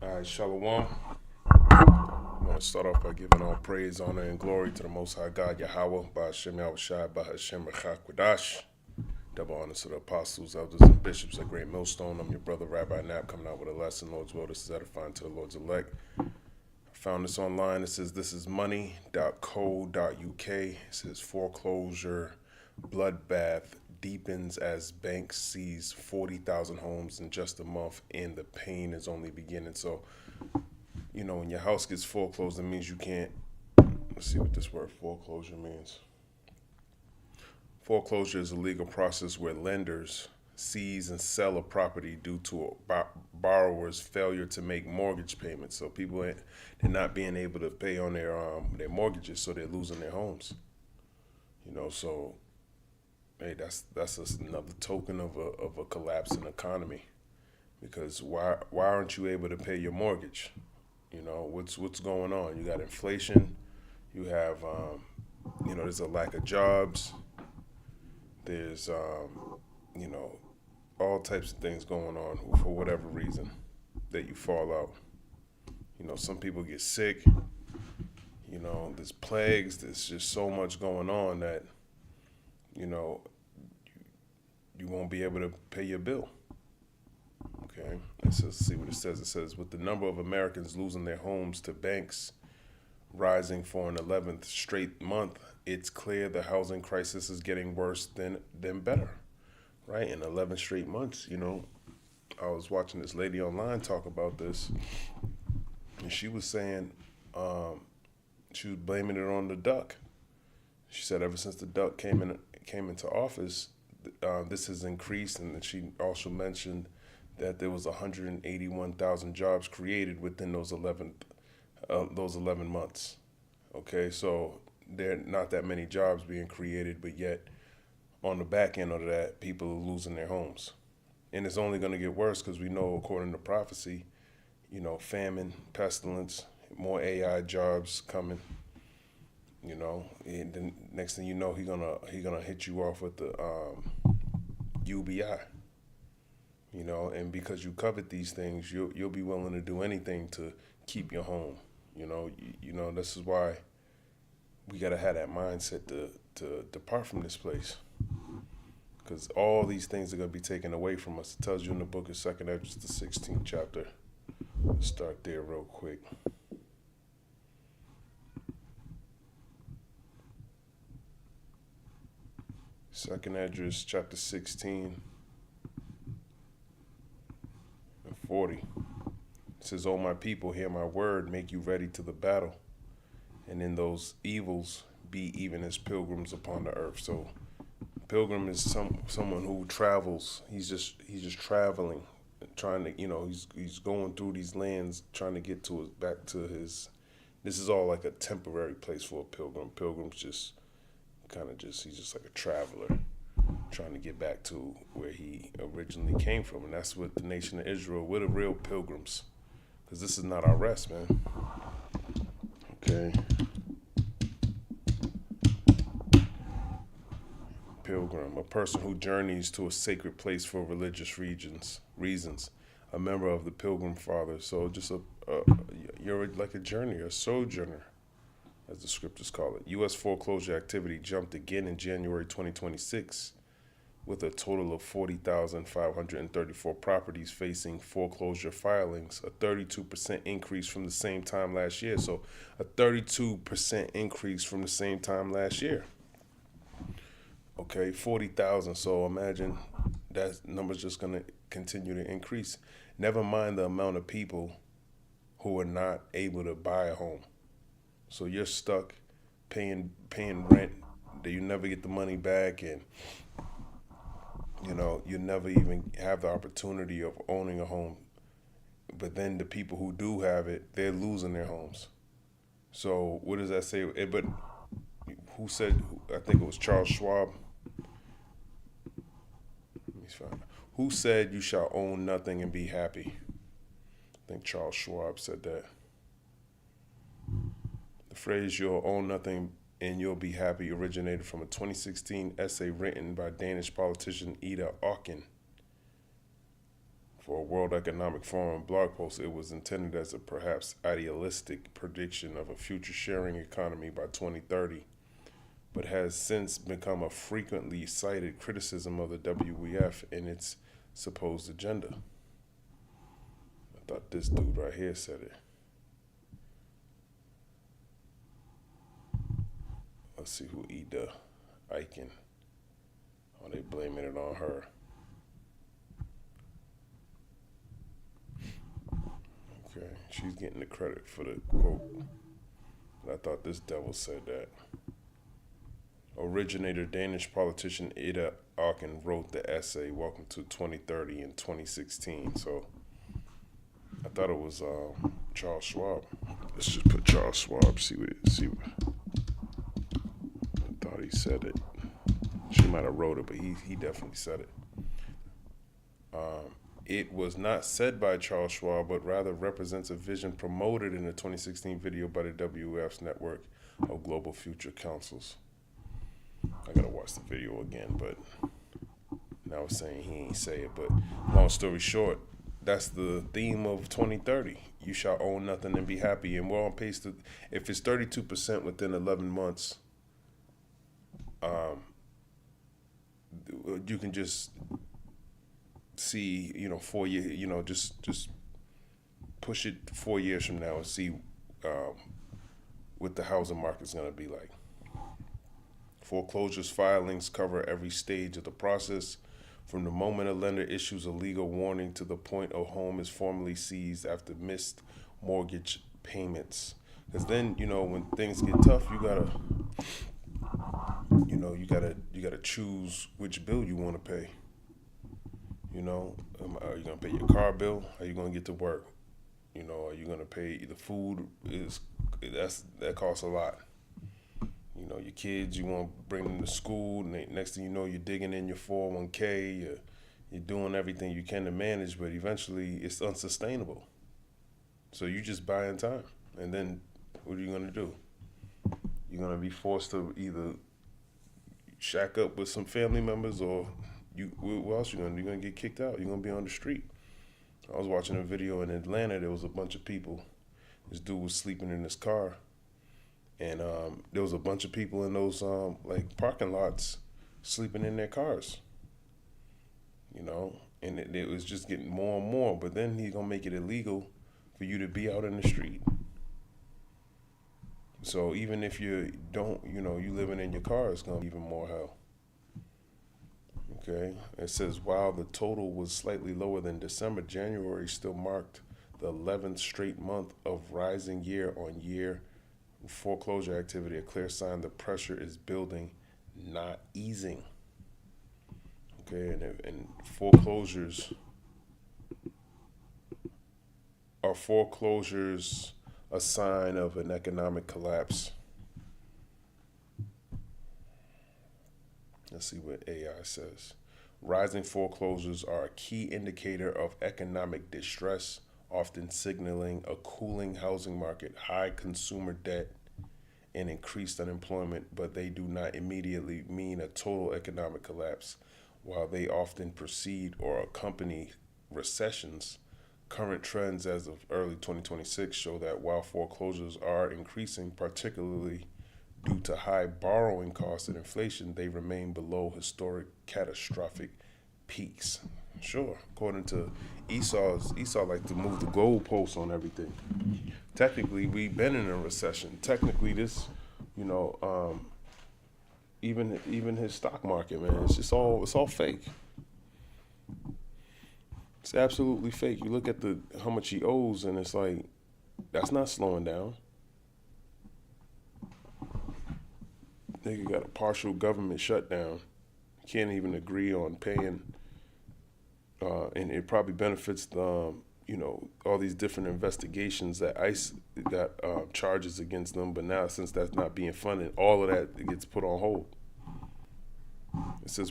All right, Shalom. I want to start off by giving all praise, honor, and glory to the Most High God, Yahweh, by Hashem Yahushai, by Hashem Rechakwadash. Double honors to the apostles, elders, and bishops at Great Millstone. I'm your brother, Rabbi Knapp, coming out with a lesson. Lord's will, this is edifying to the Lord's elect. I found this online. It says, this is money.co.uk. It says, foreclosure, bloodbath deepens as bank sees 40,000 homes in just a month, and the pain is only beginning. So, when your house gets foreclosed, it means you can't. Let's see what this word foreclosure means. Foreclosure is a legal process where lenders seize and sell a property due to a borrower's failure to make mortgage payments. So people they're not being able to pay on their mortgages, so they're losing their homes. So hey, that's another token of a collapsing economy. Because why aren't you able to pay your mortgage? What's going on? You got inflation. You have there's a lack of jobs. There's all types of things going on for whatever reason that you fall out. Some people get sick. There's plagues. There's just so much going on that you won't be able to pay your bill. Okay, let's see what it says. It says, with the number of Americans losing their homes to banks rising for an 11th straight month, it's clear the housing crisis is getting worse than better, right? In 11 straight months, I was watching this lady online talk about this, and she was saying she was blaming it on the duck. She said ever since the duck came into office, this has increased, and she also mentioned that there was 181,000 jobs created within those 11 months. Okay, so there are not that many jobs being created, but yet on the back end of that, people are losing their homes. And it's only going to get worse because we know, according to prophecy, famine, pestilence, more AI jobs coming. And then next thing you know, he gonna hit you off with the UBI. And because you covet these things, you'll be willing to do anything to keep your home. This is why we gotta have that mindset to depart from this place, because all these things are gonna be taken away from us. It tells you in the book of 2nd Esdras, the 16th chapter. Let's start there real quick. 2nd Esdras, chapter 16 and 40. It says, "O my people, hear my word, make you ready to the battle, and in those evils be even as pilgrims upon the earth." So, pilgrim is someone who travels. He's just traveling, trying to he's going through these lands, trying to get back to his. This is all like a temporary place for a pilgrim. Pilgrim's just he's just like a traveler, trying to get back to where he originally came from, and that's what the nation of Israel. We're the real pilgrims. Because this is not our rest, man. Okay. Pilgrim, a person who journeys to a sacred place for religious reasons. A member of the Pilgrim Fathers. So just you're like a journeyer, a sojourner, as the scriptures call it. U.S. foreclosure activity jumped again in January 2026. With a total of 40,534 properties facing foreclosure filings, a 32% increase from the same time last year. So a 32% increase from the same time last year. Okay, 40,000. So imagine that number's just going to continue to increase. Never mind the amount of people who are not able to buy a home. So you're stuck paying rent that you never get the money back, and you never even have the opportunity of owning a home. But then the people who do have it, they're losing their homes. So what does that say? But who said, I think it was Charles Schwab. Who said you shall own nothing and be happy? I think Charles Schwab said that. The phrase "you'll own nothing and you'll be happy" originated from a 2016 essay written by Danish politician Ida Auken. For a World Economic Forum blog post, it was intended as a perhaps idealistic prediction of a future sharing economy by 2030, but has since become a frequently cited criticism of the WEF and its supposed agenda. I thought this dude right here said it. Let's see who Ida Eichen. Oh, they blaming it on her. Okay, she's getting the credit for the quote. But I thought this devil said that. Originator Danish politician Ida Auken wrote the essay "Welcome to 2030" in 2016. So I thought it was Charles Schwab. Let's just put Charles Schwab. See what. I thought he said it. She might have wrote it, but he definitely said it. It was not said by Charles Schwab, but rather represents a vision promoted in the 2016 video by the WEF's network of Global Future Councils. I gotta watch the video again, but now it's saying he ain't say it. But long story short, that's the theme of 2030. You shall own nothing and be happy. And we're on pace to, if it's 32% within 11 months, you can just see, 4 years, just push it 4 years from now and see what the housing market's gonna be like. Foreclosures filings cover every stage of the process, from the moment a lender issues a legal warning to the point a home is formally seized after missed mortgage payments. Because then, when things get tough, you gotta choose which bill you want to pay. Are you gonna pay your car bill? Are you gonna get to work? Are you gonna pay the food? That costs a lot. Your kids, you want to bring them to school, and next thing you know, you're digging in your 401k, you're doing everything you can to manage, but eventually it's unsustainable. So you just buying time, and then what are you going to do? You're going to be forced to either shack up with some family members, or what else you going to do? You're going to get kicked out. You're going to be on the street. I was watching a video in Atlanta. There was a bunch of people. This dude was sleeping in his car. And there was a bunch of people in those parking lots sleeping in their cars, and it was just getting more and more. But then he's gonna make it illegal for you to be out in the street. So even if you don't, you living in your car, it's gonna be even more hell. Okay, it says while the total was slightly lower than December, January still marked the 11th straight month of rising year-on-year foreclosure activity, a clear sign the pressure is building, not easing. Okay, and foreclosures a sign of an economic collapse? Let's see what AI says. Rising foreclosures are a key indicator of economic distress, often signaling a cooling housing market, high consumer debt, and increased unemployment, but they do not immediately mean a total economic collapse. While they often precede or accompany recessions, current trends as of early 2026 show that while foreclosures are increasing, particularly due to high borrowing costs and inflation, they remain below historic catastrophic peaks. Sure, according to Esau like to move the goalposts on everything. Technically, we've been in a recession. Technically, this, even his stock market, man, it's all fake. It's absolutely fake. You look at how much he owes, and it's like, that's not slowing down. Nigga got a partial government shutdown. Can't even agree on paying. And it probably benefits the, all these different investigations that ICE got charges against them. But now, since that's not being funded, all of that gets put on hold. It says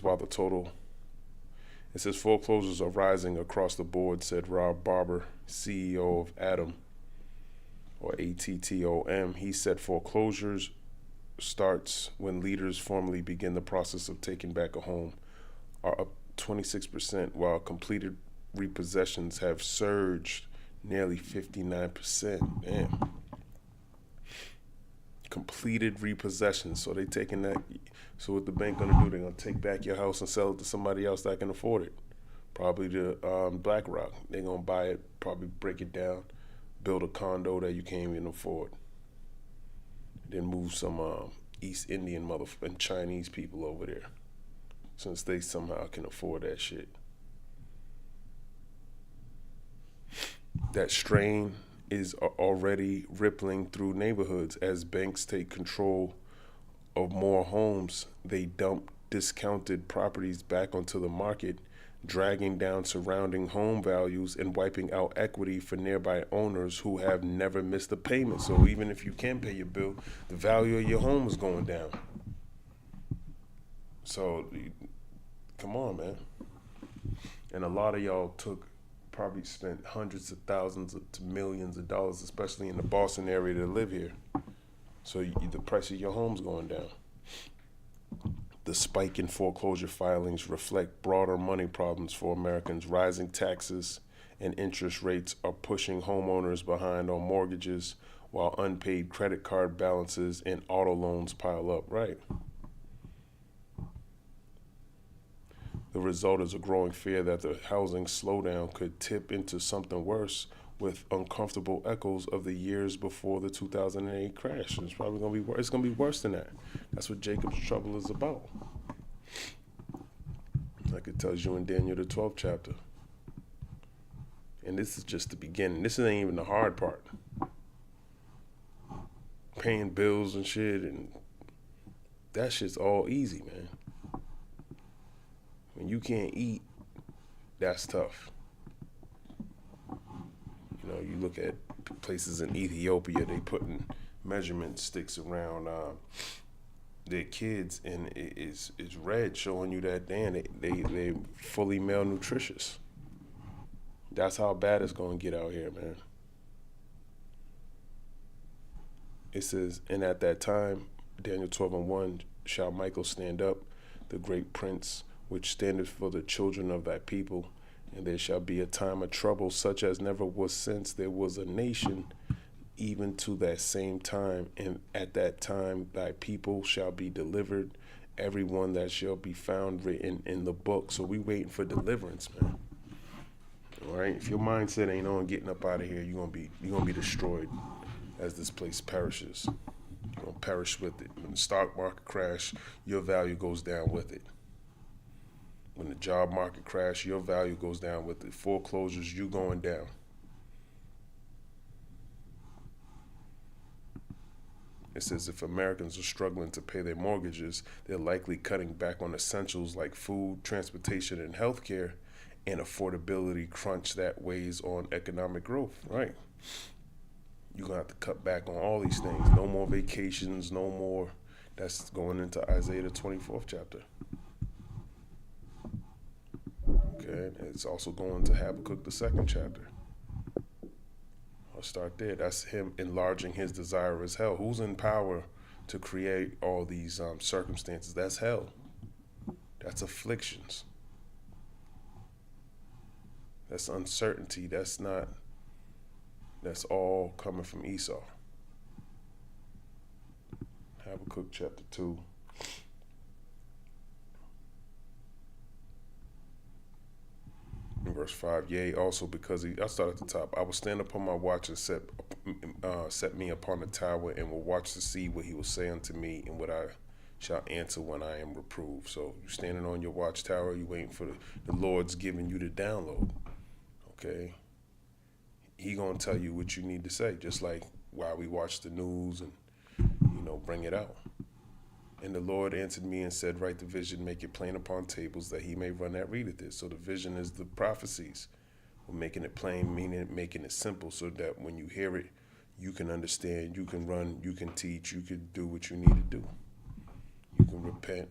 foreclosures are rising across the board, said Rob Barber, CEO of ATTOM, or ATTOM. He said foreclosures starts when leaders formally begin the process of taking back a home are up 26%, while completed repossessions have surged nearly 59%. Damn. Completed repossessions. So they taking that. So what the bank gonna do? They're gonna take back your house and sell it to somebody else that can afford it. Probably to BlackRock. They're gonna buy it, probably break it down, build a condo that you can't even afford. Then move some East Indian and Chinese people over there, since they somehow can afford that shit. That strain is already rippling through neighborhoods as banks take control of more homes. They dump discounted properties back onto the market, dragging down surrounding home values and wiping out equity for nearby owners who have never missed a payment. So even if you can pay your bill, the value of your home is going down. So come on, man. And a lot of y'all probably spent hundreds of thousands to millions of dollars, especially in the Boston area, to live here. So the price of your home's going down. The spike in foreclosure filings reflect broader money problems for Americans. Rising taxes and interest rates are pushing homeowners behind on mortgages, while unpaid credit card balances and auto loans pile up. Right. The result is a growing fear that the housing slowdown could tip into something worse, with uncomfortable echoes of the years before the 2008 crash. It's probably going to be it's going to be worse than that. That's what Jacob's trouble is about. Like it tells you in Daniel the 12th chapter. And this is just the beginning. This ain't even the hard part. Paying bills and shit, and that shit's all easy, man. When you can't eat, that's tough. You know, you look at places in Ethiopia, they putting measurement sticks around their kids, and it's red, showing you that they fully malnutritious. That's how bad it's gonna get out here, man. It says, and at that time, Daniel 12:1, shall Micheal stand up, the great prince, which standeth for the children of thy people. And there shall be a time of trouble such as never was since there was a nation, even to that same time. And at that time thy people shall be delivered, every one that shall be found written in the book. So we waiting for deliverance, man. All right. If your mindset ain't on getting up out of here, you're gonna be destroyed as this place perishes. You're gonna perish with it. When the stock market crash, your value goes down with it. When the job market crash, your value goes down with it. Foreclosures, you going down. It says if Americans are struggling to pay their mortgages, they're likely cutting back on essentials like food, transportation, and healthcare, and affordability crunch that weighs on economic growth, right? You're going to have to cut back on all these things. No more vacations, no more. That's going into Isaiah the 24th chapter. Okay, it's also going to Habakkuk the 2nd chapter. I'll start there. That's him enlarging his desire as hell. Who's in power to create all these circumstances? That's hell. That's afflictions. That's uncertainty. That's all coming from Esau. Habakkuk chapter 2. In verse 5, yea, also because I'll start at the top. I will stand upon my watch and set me upon the tower, and will watch to see what he will say unto me, and what I shall answer when I am reproved. So you're standing on your watchtower, you waiting for the Lord's giving you the download. Okay? He gonna tell you what you need to say, just like while we watch the news and, bring it out. And the Lord answered me and said, write the vision, make it plain upon tables, that he may run that readeth it. So the vision is the prophecies. We're making it plain, meaning making it simple, so that when you hear it, you can understand, you can run, you can teach, you can do what you need to do. You can repent.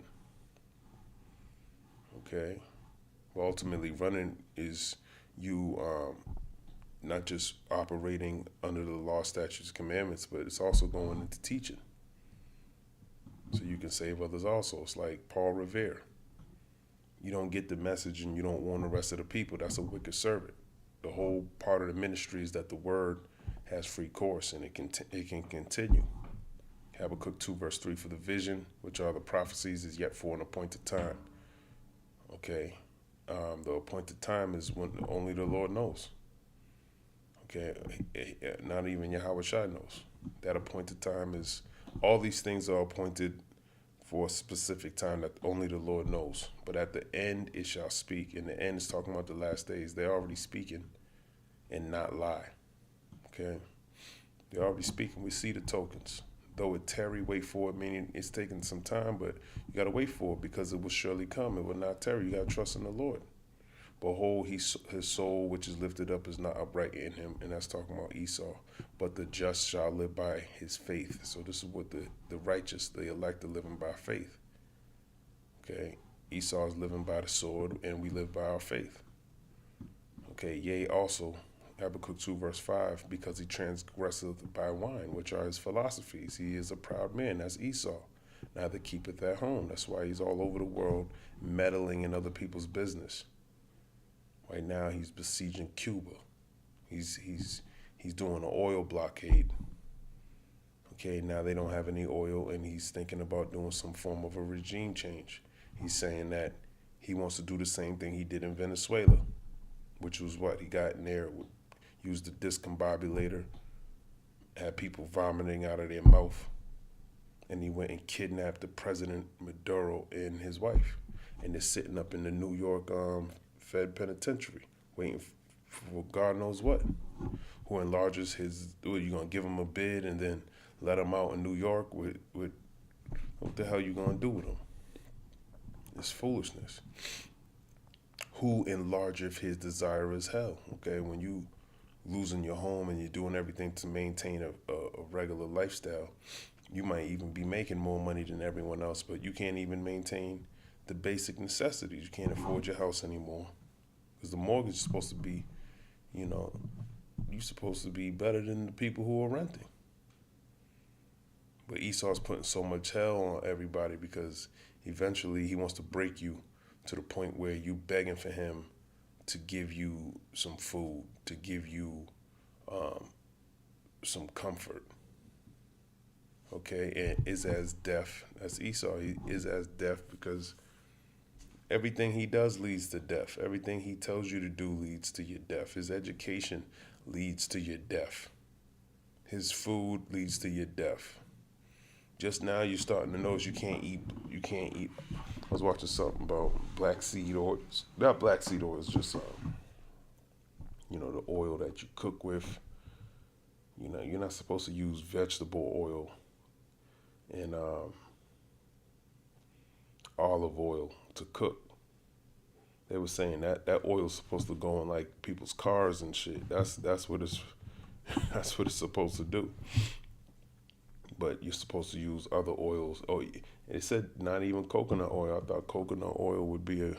Okay? Well, ultimately, running is you not just operating under the law, statutes, commandments, but it's also going into teaching. So you can save others also. It's like Paul Revere. you don't get the message and you don't warn the rest of the people, that's a wicked servant. The whole part of the ministry is that the word has free course and it can continue. Habakkuk 2 verse 3, for the vision, which are the prophecies, is yet for an appointed time. Okay, the appointed time is when only the Lord knows. Okay, not even Yahweh Shai knows. That appointed time is, all these things are appointed for a specific time that only the Lord knows. But at the end it shall speak. And the end is talking about the last days. They're already speaking and not lie. Okay, they're already speaking. We see the tokens. Though it tarry, wait for it, meaning it's taking some time, but you got to wait for it because it will surely come. It will not tarry. You got to trust in the Lord. Behold, his soul which is lifted up is not upright in him. And that's talking about Esau. But the just shall live by his faith. So this is what the righteous, the elect, are living by faith. Okay, Esau is living by the sword and we live by our faith. Okay, yea, also, Habakkuk 2 verse 5, because he transgresseth by wine, which are his philosophies. He is a proud man, that's Esau. Neither keepeth at home. That's why he's all over the world meddling in other people's business. Right now he's besieging Cuba. He's doing an oil blockade. Okay, now they don't have any oil and he's thinking about doing some form of a regime change. He's saying that he wants to do the same thing he did in Venezuela, which was what? He got in there, used the discombobulator, had people vomiting out of their mouth, and he went and kidnapped the president Maduro and his wife. And they're sitting up in the New York Fed penitentiary, waiting for God knows what. Who enlarges his, you're going to give him a bid and then let him out in New York with what the hell you going to do with him? It's foolishness. Who enlargeth his desire is hell. Okay, when you losing your home and you're doing everything to maintain a regular lifestyle, you might even be making more money than everyone else, but you can't even maintain the basic necessities. You can't afford your house anymore because the mortgage is supposed to be, you're supposed to be better than the people who are renting. But Esau's putting so much hell on everybody because eventually he wants to break you to the point where you begging for him to give you some food, to give you some comfort. Okay, and is as deaf. That's Esau. He is as deaf because everything he does leads to death. Everything he tells you to do leads to your death. His education leads to your death. His food leads to your death. Just now you're starting to notice you can't eat. I was watching something about black seed oils. Not black seed oils, just the oil that you cook with. You're not supposed to use vegetable oil and olive oil to cook. They were saying that oil is supposed to go in like people's cars and shit. That's what it's that's what it's supposed to do. But you're supposed to use other oils. Oh, it said not even coconut oil. I thought coconut oil would be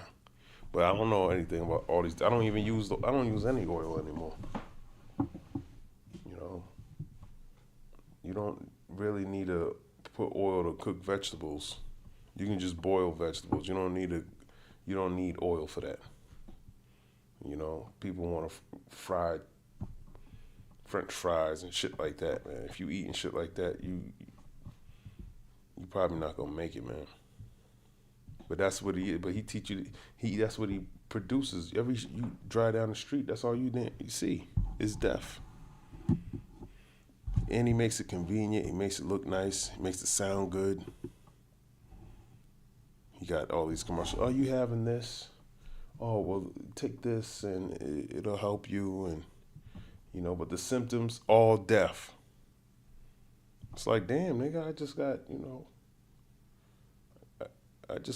but I don't know anything about all these. I don't use any oil anymore. You don't really need to put oil to cook vegetables. You can just boil vegetables. You don't need oil for that. People want to fry French fries and shit like that, man. If you eating shit like that, you probably not gonna make it, man. But that's what he is. But he teach you. That's what he produces. You drive down the street, that's all you see is death. And he makes it convenient. He makes it look nice. He makes it sound good. He got all these commercials. Oh, you having this? Oh, well, take this and it'll help you. And but the symptoms, all death. It's like, damn, nigga, I just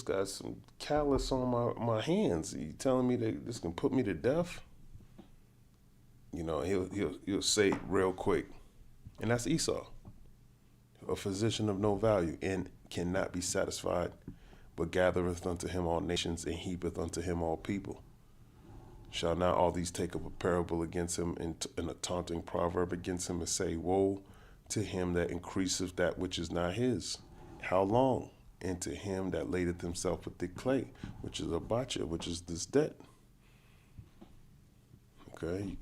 got some callus on my hands. You telling me that this can put me to death? He'll say it real quick. And that's Esau, a physician of no value, and cannot be satisfied, but gathereth unto him all nations, and heapeth unto him all people. Shall not all these take up a parable against him, and a taunting proverb against him, and say, woe to him that increaseth that which is not his? How long? and to him that ladeth himself with the clay, which is a bacha, which is this debt. Okay?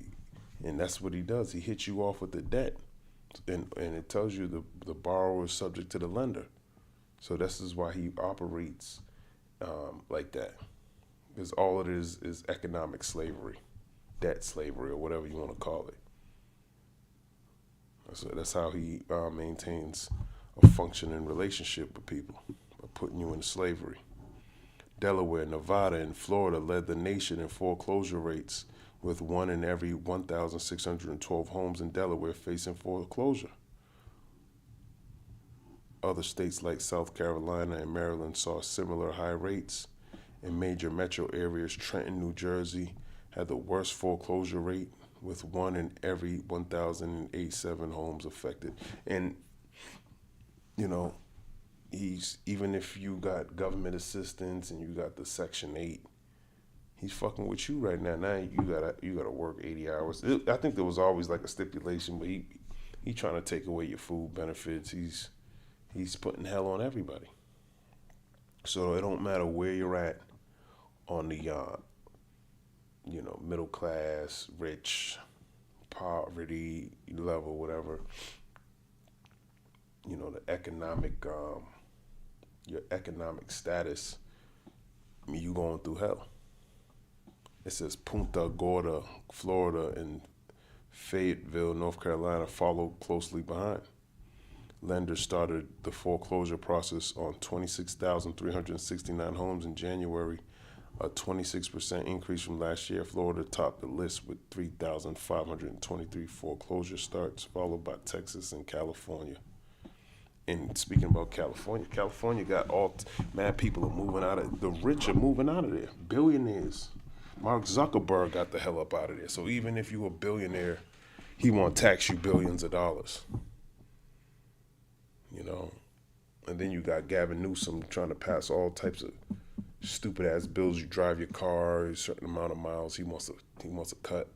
And that's what he does. He hits you off with the debt. And it tells you the borrower is subject to the lender. So this is why he operates like that. Because all it is economic slavery, debt slavery, or whatever you want to call it. So that's how he maintains a functioning relationship with people, by putting you into slavery. Delaware, Nevada, and Florida led the nation in foreclosure rates, with 1 in every 1,612 homes in Delaware facing foreclosure. Other states like South Carolina and Maryland saw similar high rates. In major metro areas, Trenton, New Jersey had the worst foreclosure rate, with 1 in every 1,087 homes affected. And, you know, even if you got government assistance and you got the Section 8, he's fucking with you right now. Now you gotta work 80 hours. I think there was always like a stipulation, but he trying to take away your food benefits. He's putting hell on everybody. So it don't matter where you're at on the middle class, rich, poverty level, whatever. The economic your economic status, you going through hell. It says Punta Gorda, Florida, and Fayetteville, North Carolina followed closely behind. Lenders started the foreclosure process on 26,369 homes in January, a 26% increase from last year. Florida topped the list with 3,523 foreclosure starts, followed by Texas and California. And speaking about California got mad people are moving out of, the rich are moving out of there. Billionaires. Mark Zuckerberg got the hell up out of there. So even if you a billionaire, he won't tax you billions of dollars. And then you got Gavin Newsom trying to pass all types of stupid ass bills. You drive your car a certain amount of miles, he wants a cut.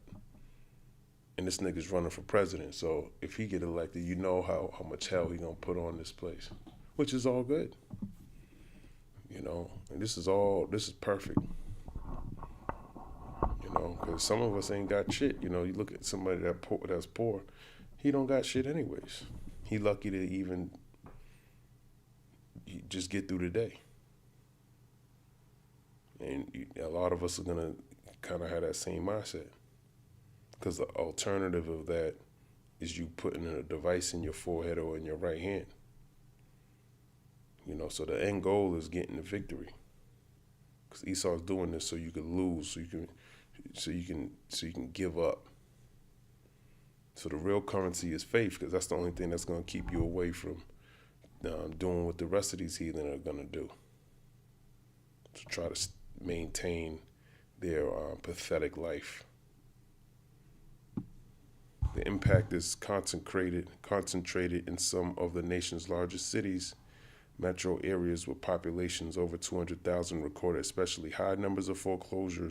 And this nigga's running for president. So if he get elected, you know how much hell he gonna put on this place, which is all good. And this is perfect. Because some of us ain't got shit. You look at somebody that's poor, he don't got shit anyways. He lucky to even just get through the day. And a lot of us are gonna kind of have that same mindset. Because the alternative of that is you putting a device in your forehead or in your right hand. So the end goal is getting the victory. Because Esau's doing this so you can lose, so you can give up. So the real currency is faith, because that's the only thing that's going to keep you away from doing what the rest of these heathen are going to do. To try to maintain their pathetic life. The impact is concentrated in some of the nation's largest cities. Metro areas with populations over 200,000 recorded especially high numbers of foreclosure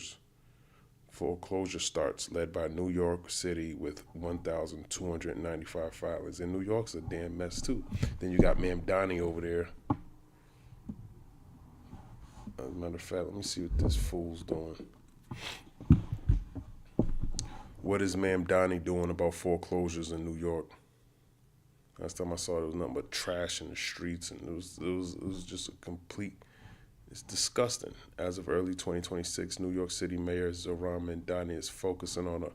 starts, led by New York City with 1,295 filings. And New York's a damn mess too. Then you got Ma'am Donnie over there. As a matter of fact, let me see what this fool's doing. What is Ma'am Donnie doing about foreclosures in New York? Last time I saw it, there was nothing but trash in the streets, and it was just a complete. It's disgusting. As of early 2026, New York City Mayor Zohran Mamdani is focusing on a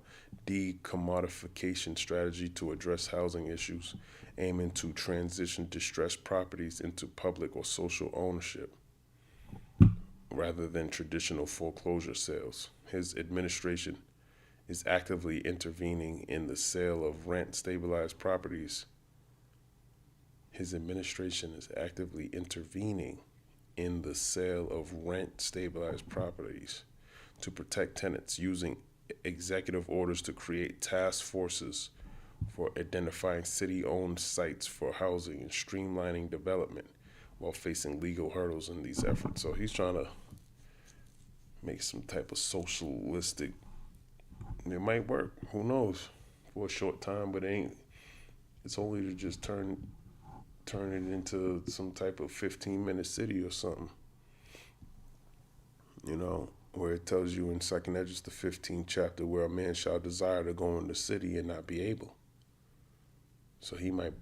decommodification strategy to address housing issues, aiming to transition distressed properties into public or social ownership rather than traditional foreclosure sales. His administration is actively intervening in the sale of rent-stabilized properties. His administration is actively intervening in the sale of rent-stabilized properties to protect tenants, using executive orders to create task forces for identifying city-owned sites for housing and streamlining development while facing legal hurdles in these efforts. So he's trying to make some type of socialistic. It might work, who knows, for a short time, but it's only to just turn turn it into some type of 15-minute city or something. You know, where it tells you in Second Esdras, the 15th chapter, where a man shall desire to go in the city and not be able. So you might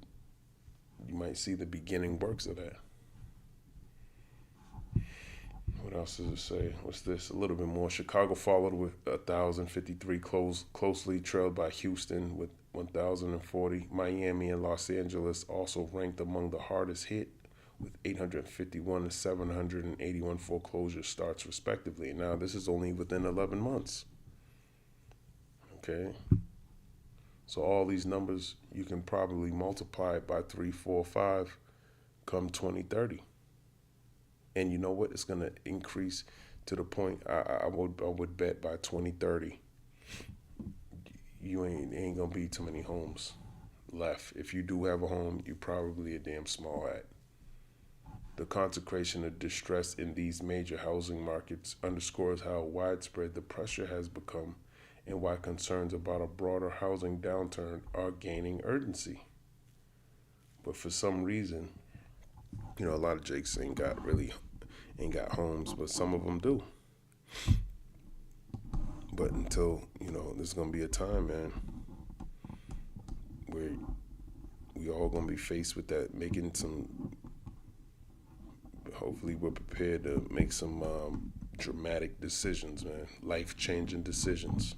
see the beginning works of that. What else does it say? What's this? A little bit more. Chicago followed with 1,053, closely trailed by Houston with 1,040. Miami and Los Angeles also ranked among the hardest hit with 851 and 781 foreclosure starts respectively. Now, this is only within 11 months. Okay? So all these numbers, you can probably multiply it by 3, 4, 5 come 2030. And you know what? It's going to increase to the point I would bet by 2030, you ain't going to be too many homes left. If you do have a home, you're probably a damn small hat. The concentration of distress in these major housing markets underscores how widespread the pressure has become and why concerns about a broader housing downturn are gaining urgency. But for some reason, you know, a lot of Jakes ain't got homes, but some of them do. But until, you know, there's going to be a time, man, where we all going to be faced with that, making some, hopefully we're prepared to make some dramatic decisions, man, life-changing decisions.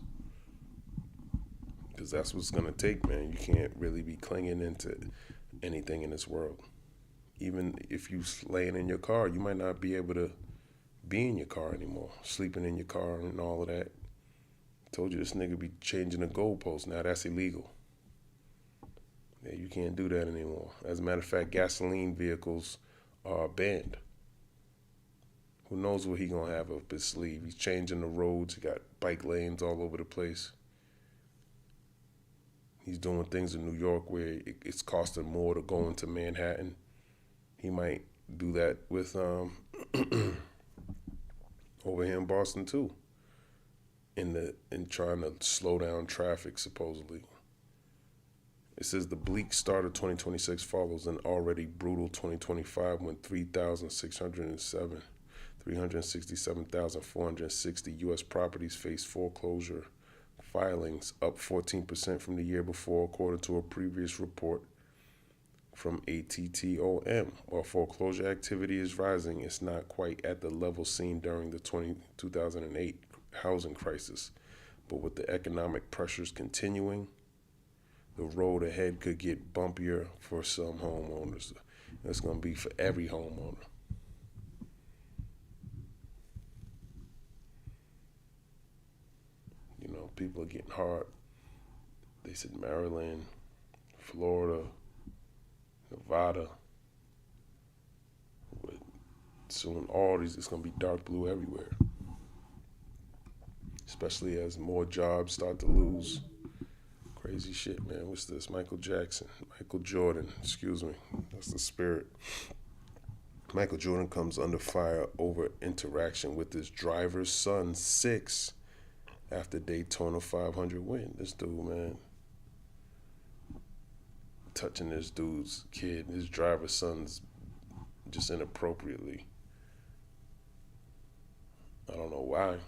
Because that's what's going to take, man. You can't really be clinging into anything in this world. Even if you laying in your car, you might not be able to be in your car anymore, sleeping in your car and all of that. Told you this nigga be changing the goalposts. Now that's illegal. Yeah, you can't do that anymore. As a matter of fact, gasoline vehicles are banned. Who knows what he gonna have up his sleeve? He's changing the roads. He got bike lanes all over the place. He's doing things in New York where it's costing more to go into Manhattan. He might do that with over here in Boston too. In trying to slow down traffic, supposedly. It says the bleak start of 2026 follows an already brutal 2025 when 367,460 U.S. properties faced foreclosure filings, up 14% from the year before, according to a previous report from ATTOM. While foreclosure activity is rising, it's not quite at the level seen during the 2008 housing crisis. But with the economic pressures continuing, the road ahead could get bumpier for some homeowners. It's going to be for every homeowner. You know, people are getting hard. They said Maryland, Florida, Nevada. But soon all these, it's going to be dark blue everywhere. Especially as more jobs start to lose. Crazy shit, man. What's this? Michael Jordan, excuse me. That's the spirit. Michael Jordan comes under fire over interaction with his driver's son, 6, after Daytona 500 win. This dude, man, touching this dude's kid, his driver's son's, just inappropriately. I don't know why.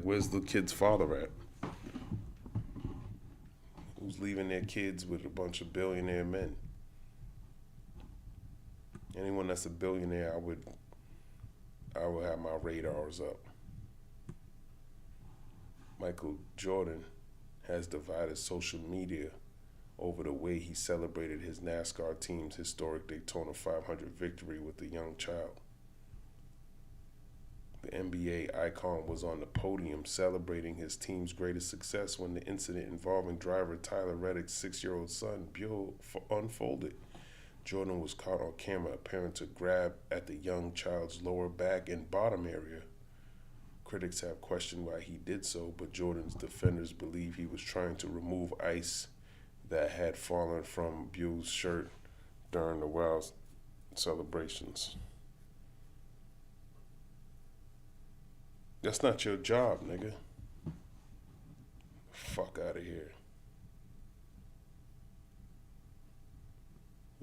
Where's the kid's father at? Who's leaving their kids with a bunch of billionaire men? Anyone that's a billionaire, I would have my radars up. Michael Jordan has divided social media over the way he celebrated his NASCAR team's historic Daytona 500 victory with a young child. The NBA icon was on the podium celebrating his team's greatest success when the incident involving driver Tyler Reddick's 6-year-old son, Bill, unfolded. Jordan was caught on camera appearing to grab at the young child's lower back and bottom area. Critics have questioned why he did so, but Jordan's defenders believe he was trying to remove ice that had fallen from Bill's shirt during the wild celebrations. That's not your job, nigga. Fuck out of here.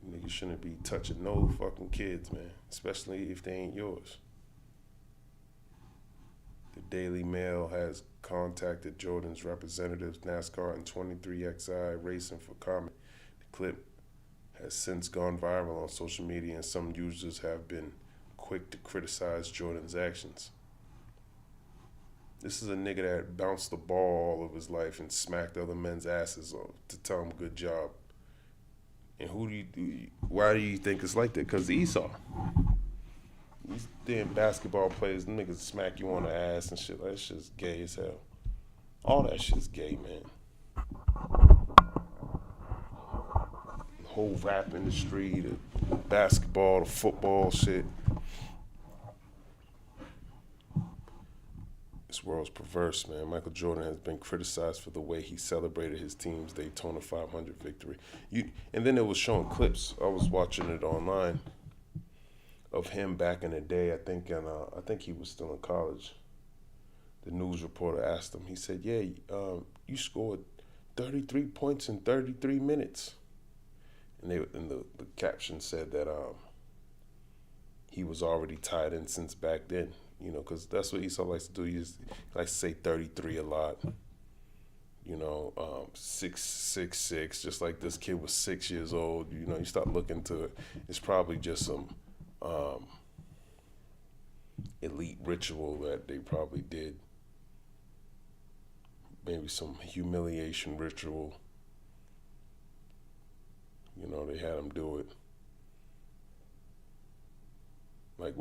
Niggas shouldn't be touching no fucking kids, man, especially if they ain't yours. The Daily Mail has contacted Jordan's representatives, NASCAR and 23XI Racing, for comment. The clip has since gone viral on social media, and some users have been quick to criticize Jordan's actions. This is a nigga that bounced the ball all of his life and smacked other men's asses to tell him good job. And why do you think it's like that? Because Esau. These damn basketball players, them niggas smack you on the ass and shit. That shit's gay as hell. All that shit's gay, man. The whole rap industry, the basketball, the football shit. This world's perverse, man. Michael Jordan has been criticized for the way he celebrated his team's Daytona 500 victory. And then it was showing clips. I was watching it online of him back in the day. I think he was still in college. The news reporter asked him. He said, "Yeah, you scored 33 points in 33 minutes." And the caption said that he was already tied in since back then. You know, because that's what Esau likes to do. He likes to say 33 a lot. You know, 666, just like this kid was 6 years old. You know, you start looking to it. It's probably just some elite ritual that they probably did. Maybe some humiliation ritual. You know, they had him do it. Like,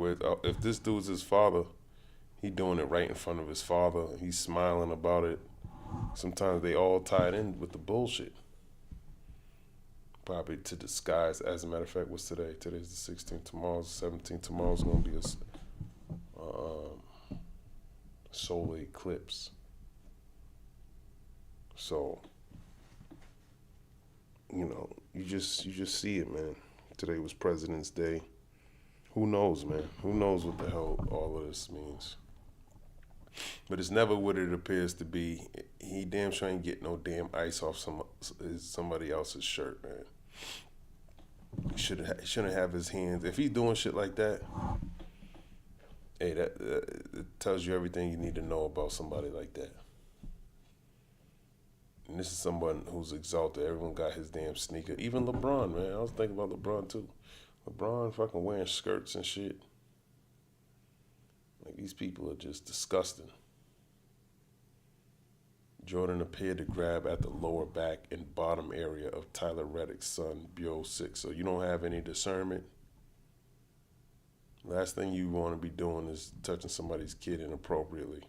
if this dude's his father, he doing it right in front of his father. He's smiling about it. Sometimes they all tied in with the bullshit. Probably to disguise. As a matter of fact, what's today? Today's the 16th. Tomorrow's the 17th. Tomorrow's going to be a solar eclipse. So, you know, you just see it, man. Today was President's Day. Who knows, man? Who knows what the hell all of this means? But it's never what it appears to be. He damn sure ain't get no damn ice off somebody else's shirt, man. He shouldn't have his hands. If he's doing shit like that, hey, that it tells you everything you need to know about somebody like that. And this is someone who's exalted. Everyone got his damn sneaker. Even LeBron, man. I was thinking about LeBron, too. LeBron fucking wearing skirts and shit. Like, these people are just disgusting. Jordan appeared to grab at the lower back and bottom area of Tyler Reddick's son, Bio 6. So you don't have any discernment. Last thing you want to be doing is touching somebody's kid inappropriately.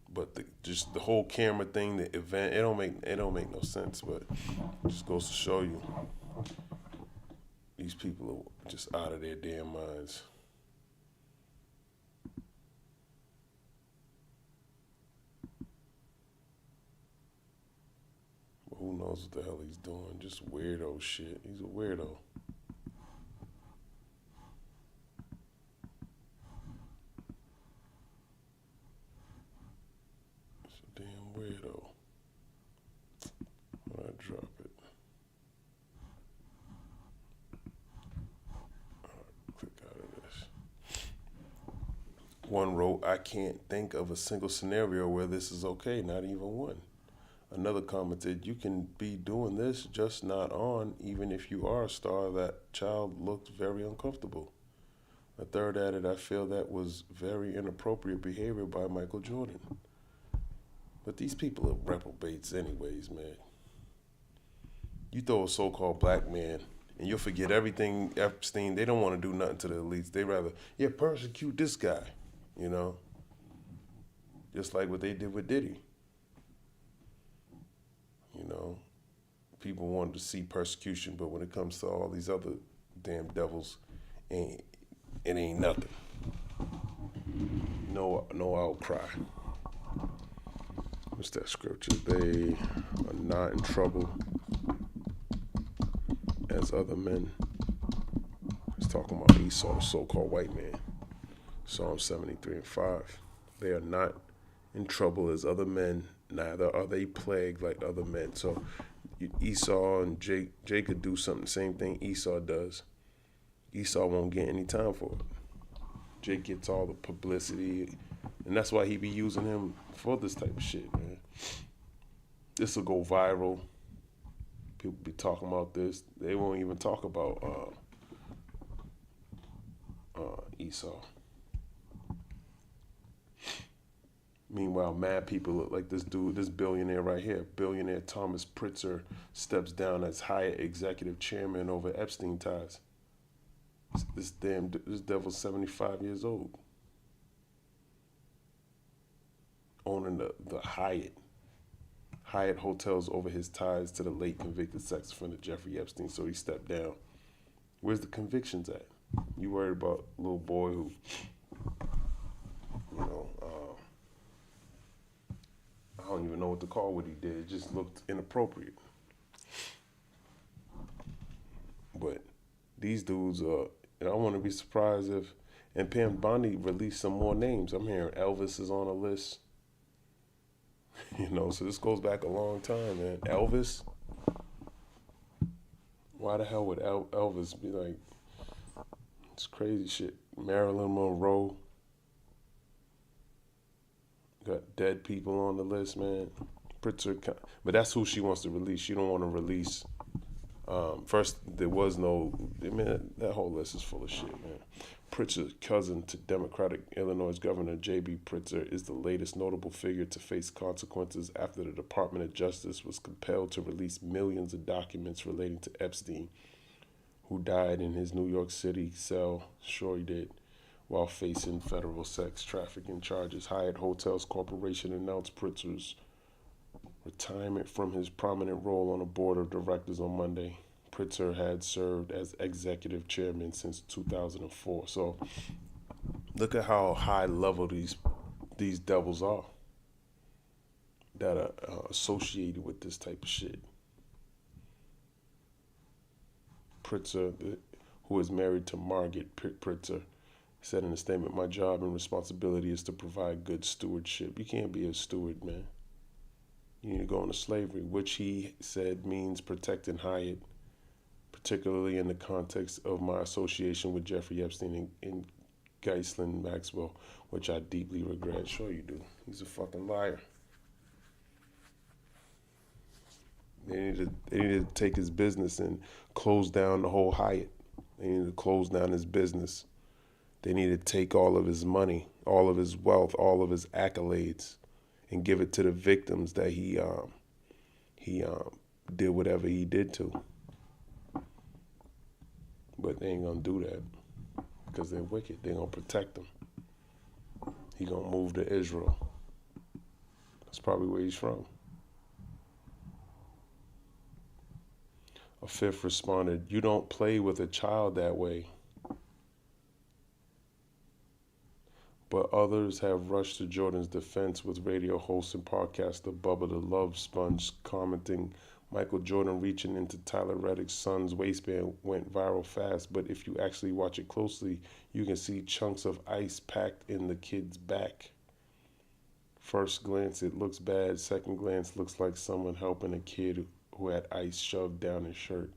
But just the whole camera thing, the event, it don't make no sense. But it just goes to show you, these people are just out of their damn minds. But who knows what the hell he's doing? Just weirdo shit. He's a weirdo. It's a damn weirdo. When I drop it. Click out of this. One wrote, "I can't think of a single scenario where this is okay, not even one." Another commented, "You can be doing this, just not on. Even if you are a star, that child looked very uncomfortable." A third added, "I feel that was very inappropriate behavior by Michael Jordan." But these people are reprobates anyways, man. You throw a so-called black man and you'll forget everything Epstein. They don't want to do nothing to the elites. They rather, persecute this guy, you know? Just like what they did with Diddy. You know? People wanted to see persecution, but when it comes to all these other damn devils, it ain't nothing. No outcry. What's that scripture? They are not in trouble as other men. It's talking about Esau, the so-called white man. Psalm 73:5. They are not in trouble as other men, neither are they plagued like other men. So Esau and Jake could do something, the same thing Esau does. Esau won't get any time for it. Jake gets all the publicity, and that's why he be using him for this type of shit, man. This will go viral. People be talking about this. They won't even talk about Esau. Meanwhile, mad people look like this dude, this billionaire right here. Billionaire Thomas Pritzker steps down as Hyatt executive chairman over Epstein ties. This devil's 75 years old. Owning the Hyatt hotels over his ties to the late convicted sex offender Jeffrey Epstein, so he stepped down. Where's the convictions at? You worried about a little boy who, I don't even know what to call what he did. It just looked inappropriate. But these dudes are, and I want to be surprised if, and Pam Bondi released some more names. I'm hearing Elvis is on a list. So this goes back a long time, man. Elvis? Why the hell would Elvis be like, it's crazy shit. Marilyn Monroe. Got dead people on the list, man. Pritzker, but that's who she wants to release. She don't want to release. First, there was no. Man, that whole list is full of shit, man. Pritzker, cousin to Democratic Illinois Governor J.B. Pritzker, is the latest notable figure to face consequences after the Department of Justice was compelled to release millions of documents relating to Epstein, who died in his New York City cell. Sure he did. While facing federal sex trafficking charges. Hyatt Hotels Corporation announced Pritzker's retirement from his prominent role on the board of directors on Monday. Pritzker had served as executive chairman since 2004. So look at how high level these devils are that are associated with this type of shit. Pritzker, who is married to Margaret Pritzker, said in a statement, "My job and responsibility is to provide good stewardship." You can't be a steward, man. You need to go into slavery, which he said means protecting Hyatt, particularly in the context of my association with Jeffrey Epstein and Ghislaine Maxwell, which I deeply regret. Sure you do. He's a fucking liar. They need to take his business and close down the whole Hyatt. They need to close down his business. They need to take all of his money, all of his wealth, all of his accolades, and give it to the victims that he did whatever he did to. But they ain't gonna do that because they're wicked. They're gonna protect him. He gonna move to Israel. That's probably where he's from. A fifth responded, "You don't play with a child that way." But others have rushed to Jordan's defense, with radio host and podcaster Bubba the Love Sponge commenting, "Michael Jordan reaching into Tyler Reddick's son's waistband went viral fast, but if you actually watch it closely, you can see chunks of ice packed in the kid's back. First glance, it looks bad. Second glance, looks like someone helping a kid who had ice shoved down his shirt."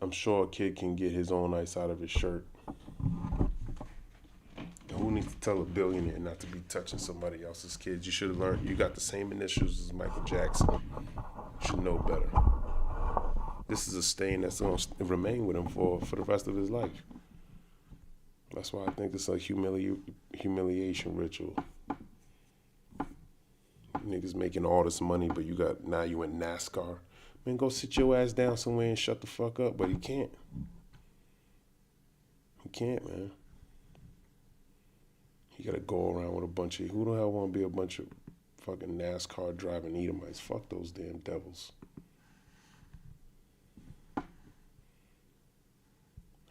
I'm sure a kid can get his own ice out of his shirt. Who needs to tell a billionaire not to be touching somebody else's kids? You should have learned. You got the same initials as Michael Jackson. You should know better. This is a stain that's going to remain with him for the rest of his life. That's why I think it's a humiliation ritual. Niggas making all this money, but now you in NASCAR. Man, go sit your ass down somewhere and shut the fuck up. But he can't. He can't, man. He gotta go around with a bunch of, who the hell wanna be a bunch of fucking NASCAR driving Edomites? Fuck those damn devils.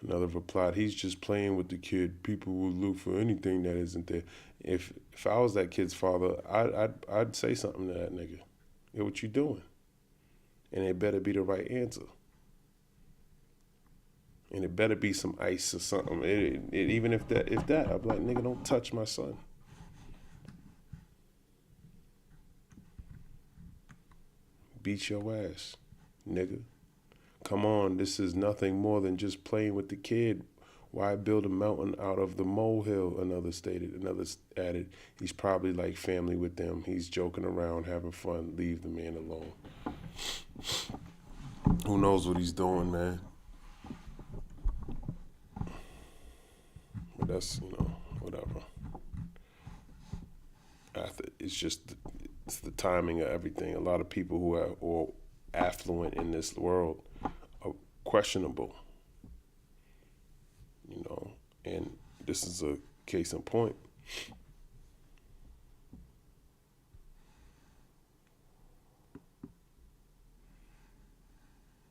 Another replied, "He's just playing with the kid. People will look for anything that isn't there." If I was that kid's father, I'd say something to that nigga. Yo, what you doing? And it better be the right answer. And it better be some ice or something. Even if that, I'm like, nigga, don't touch my son. Beat your ass, nigga. Come on, this is nothing more than just playing with the kid. Why build a mountain out of the molehill? Another stated. Another added, he's probably like family with them. He's joking around, having fun. Leave the man alone. Who knows what he's doing, man? But that's, whatever. It's the timing of everything. A lot of people who are affluent in this world are questionable, and this is a case in point.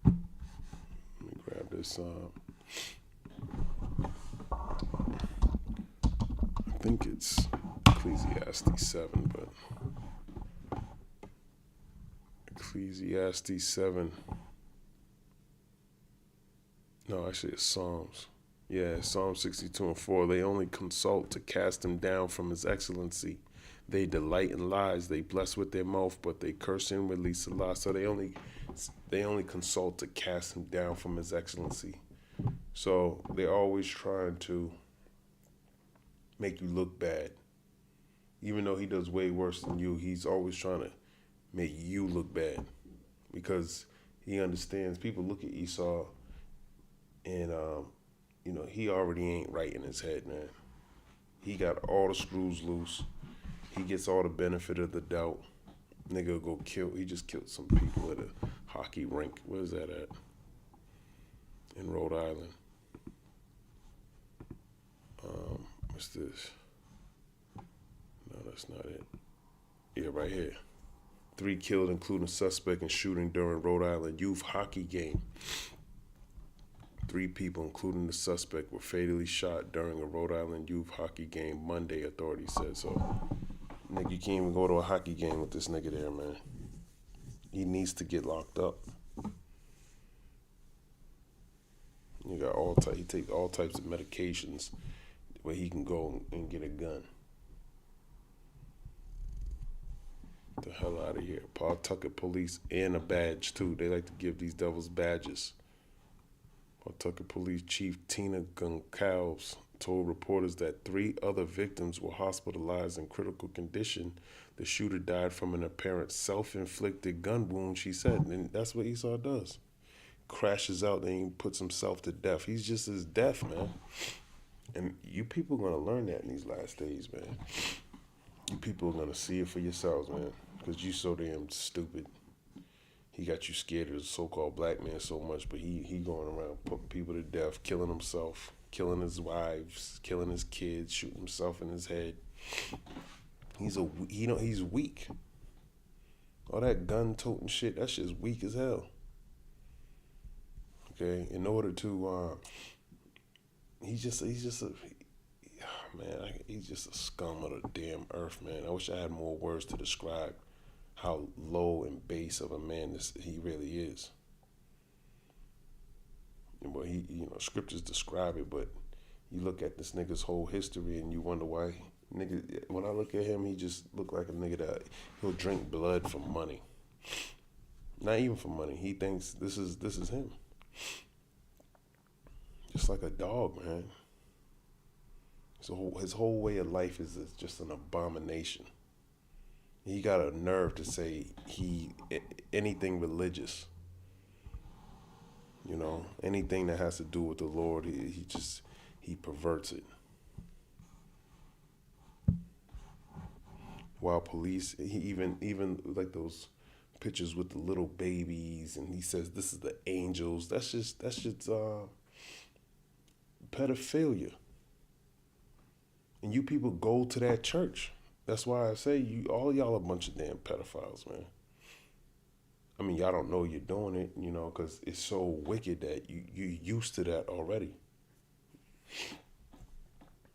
Let me grab this. I think it's Ecclesiastes 7, but Ecclesiastes 7. No, actually it's Psalms. Yeah, Psalm 62 and 4. They only consult to cast him down from his excellency. They delight in lies. They bless with their mouth, but they curse inwardly. Salah. So they only consult to cast him down from his excellency. So they're always trying to make you look bad. Even though he does way worse than you, he's always trying to make you look bad. Because he understands, people look at Esau and he already ain't right in his head, man. He got all the screws loose. He gets all the benefit of the doubt. Nigga go kill. He just killed some people at a hockey rink. Where's that at? In Rhode Island. What's this? No, that's not it. Yeah, right here. 3 killed, including suspect in shooting during Rhode Island youth hockey game. 3 people, including the suspect, were fatally shot during a Rhode Island youth hockey game Monday, authorities said. So, nigga, you can't even go to a hockey game with this nigga there, man. He needs to get locked up. He takes all types of medications where he can go and get a gun. Get the hell out of here. Pawtucket police and a badge too. They like to give these devils badges. Pawtucket Police Chief Tina Goncalves told reporters that 3 other victims were hospitalized in critical condition. The shooter died from an apparent self-inflicted gun wound, she said. And that's what Esau does. Crashes out and he puts himself to death. He's just as deaf, man. And you people are going to learn that in these last days, man. You people are going to see it for yourselves, man. Because you so damn stupid. He got you scared of the so-called black man so much, but he going around putting people to death, killing himself, killing his wives, killing his kids, shooting himself in his head. He's weak. All that gun-toting shit, that shit's weak as hell. Okay, in order to, he's just a scum of the damn earth, man. I wish I had more words to describe how low and base of a man he really is. And but scriptures describe it, but you look at this nigga's whole history and you wonder why. Nigga, when I look at him, he just look like a nigga that he'll drink blood for money. Not even for money. He thinks this is him. Just like a dog, man. So his whole way of life is just an abomination. He got a nerve to say anything religious. Anything that has to do with the Lord, he perverts it. While police, he even like those pictures with the little babies, and he says this is the angels. That's just pedophilia. And you people go to that church. That's why I say all y'all a bunch of damn pedophiles, man. I mean, y'all don't know you're doing it, because it's so wicked that you used to that already.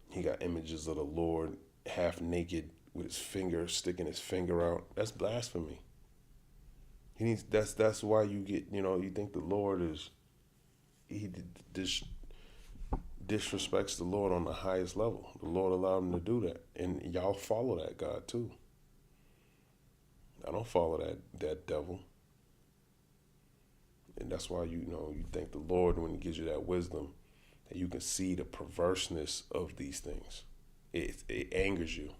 He got images of the Lord half naked with his finger, sticking his finger out. That's blasphemy. That's why you get, you think the Lord is he dis- disrespects the Lord on the highest level. The Lord allowed him to do that, and y'all follow that God too. I don't follow that devil, and that's why you thank the Lord when He gives you that wisdom, that you can see the perverseness of these things. It angers you.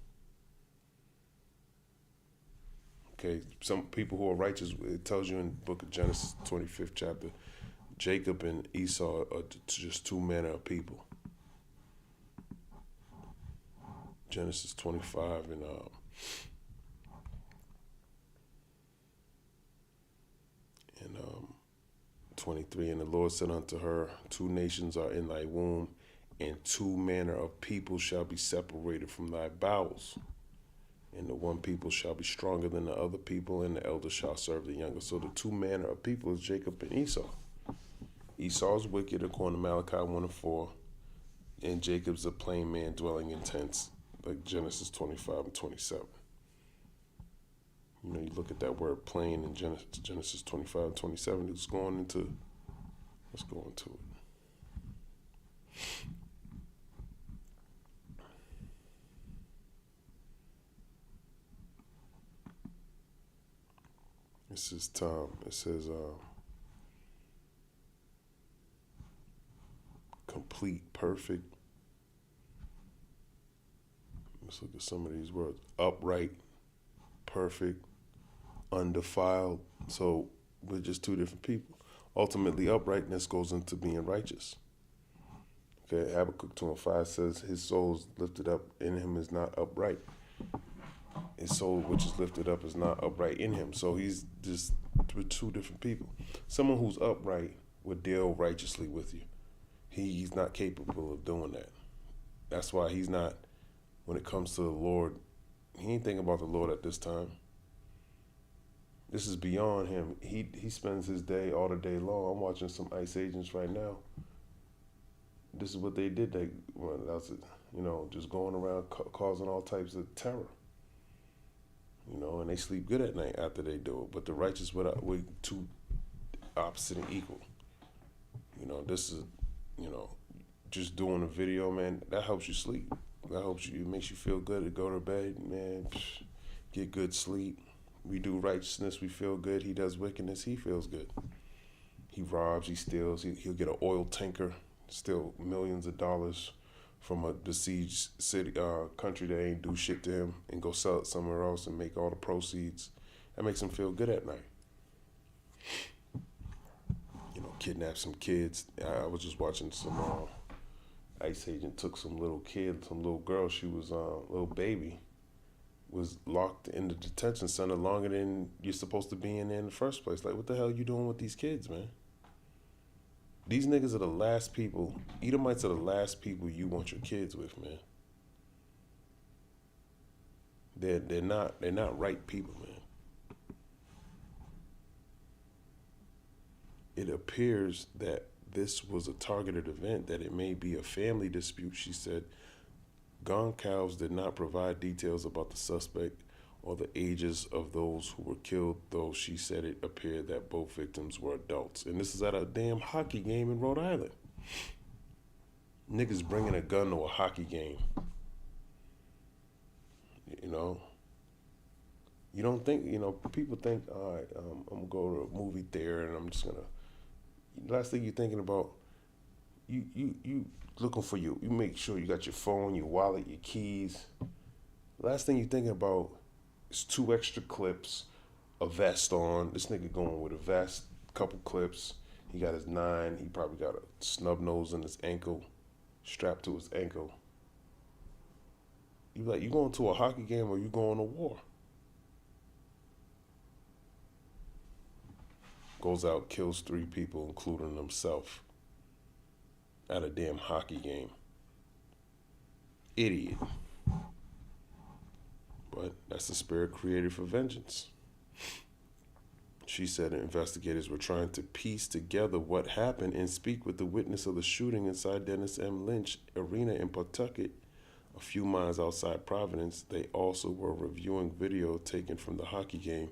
Okay, some people who are righteous, it tells you in the book of Genesis 25th chapter, Jacob and Esau are just two manner of people. Genesis 25 and 23, and the Lord said unto her, two nations are in thy womb, and two manner of people shall be separated from thy bowels. And the one people shall be stronger than the other people, and the elder shall serve the younger. So the two manner of people is Jacob and Esau. Esau's wicked, according to Malachi 1:4, and Jacob's a plain man dwelling in tents, like Genesis 25 and 27. You look at that word plain in Genesis 25 and 27, let's go into it. This is Tom. It says, complete, perfect. Let's look at some of these words. Upright, perfect, undefiled. So we're just two different people. Ultimately, uprightness goes into being righteous. Okay, Habakkuk 2:5 says, his soul is lifted up in him is not upright. His soul which is lifted up is not upright in him. So he's just two different people. Someone who's upright would deal righteously with you. He's not capable of doing that. That's why he's not, when it comes to the Lord, he ain't thinking about the Lord at this time. This is beyond him. He spends his day all the day long. I'm watching some ICE agents right now. This is what they did. Just going around causing all types of terror. And they sleep good at night after they do it. But the righteous we're two opposite and equal. This is, just doing a video, man, that helps you sleep. That helps you. It makes you feel good to go to bed, man. Get good sleep. We do righteousness, we feel good. He does wickedness, he feels good. He robs, he steals. He'll get an oil tanker, steal millions of dollars from a besieged city, country that ain't do shit to him, and go sell it somewhere else and make all the proceeds. That makes him feel good at night. Kidnap some kids. I was just watching some ICE agent took some little girl. She was a little baby. Was locked in the detention center longer than you're supposed to be in there in the first place. Like, what the hell are you doing with these kids, man? These niggas are the last people, Edomites are the last people you want your kids with, man. They're not right people, man. It appears that this was a targeted event, that it may be a family dispute, she said. Goncalves did not provide details about the suspect or the ages of those who were killed, though she said it appeared that both victims were adults. And this is at a damn hockey game in Rhode Island. Niggas bringing a gun to a hockey game. You don't think, people think, all right, I'm going to go to a movie theater and I'm just going to, last thing you're thinking about, you looking for you make sure you got your phone, your wallet, your keys. Last thing you're thinking about is 2 extra clips, a vest on. This nigga going with a vest, couple clips. He got his 9. He probably got a snub nose in his ankle, strapped to his ankle. You like, you going to a hockey game or you going to war? Goes out, kills 3 people, including himself, at a damn hockey game. Idiot. But that's the spirit created for vengeance. She said investigators were trying to piece together what happened and speak with the witness of the shooting inside Dennis M. Lynch Arena in Pawtucket, a few miles outside Providence. They also were reviewing video taken from the hockey game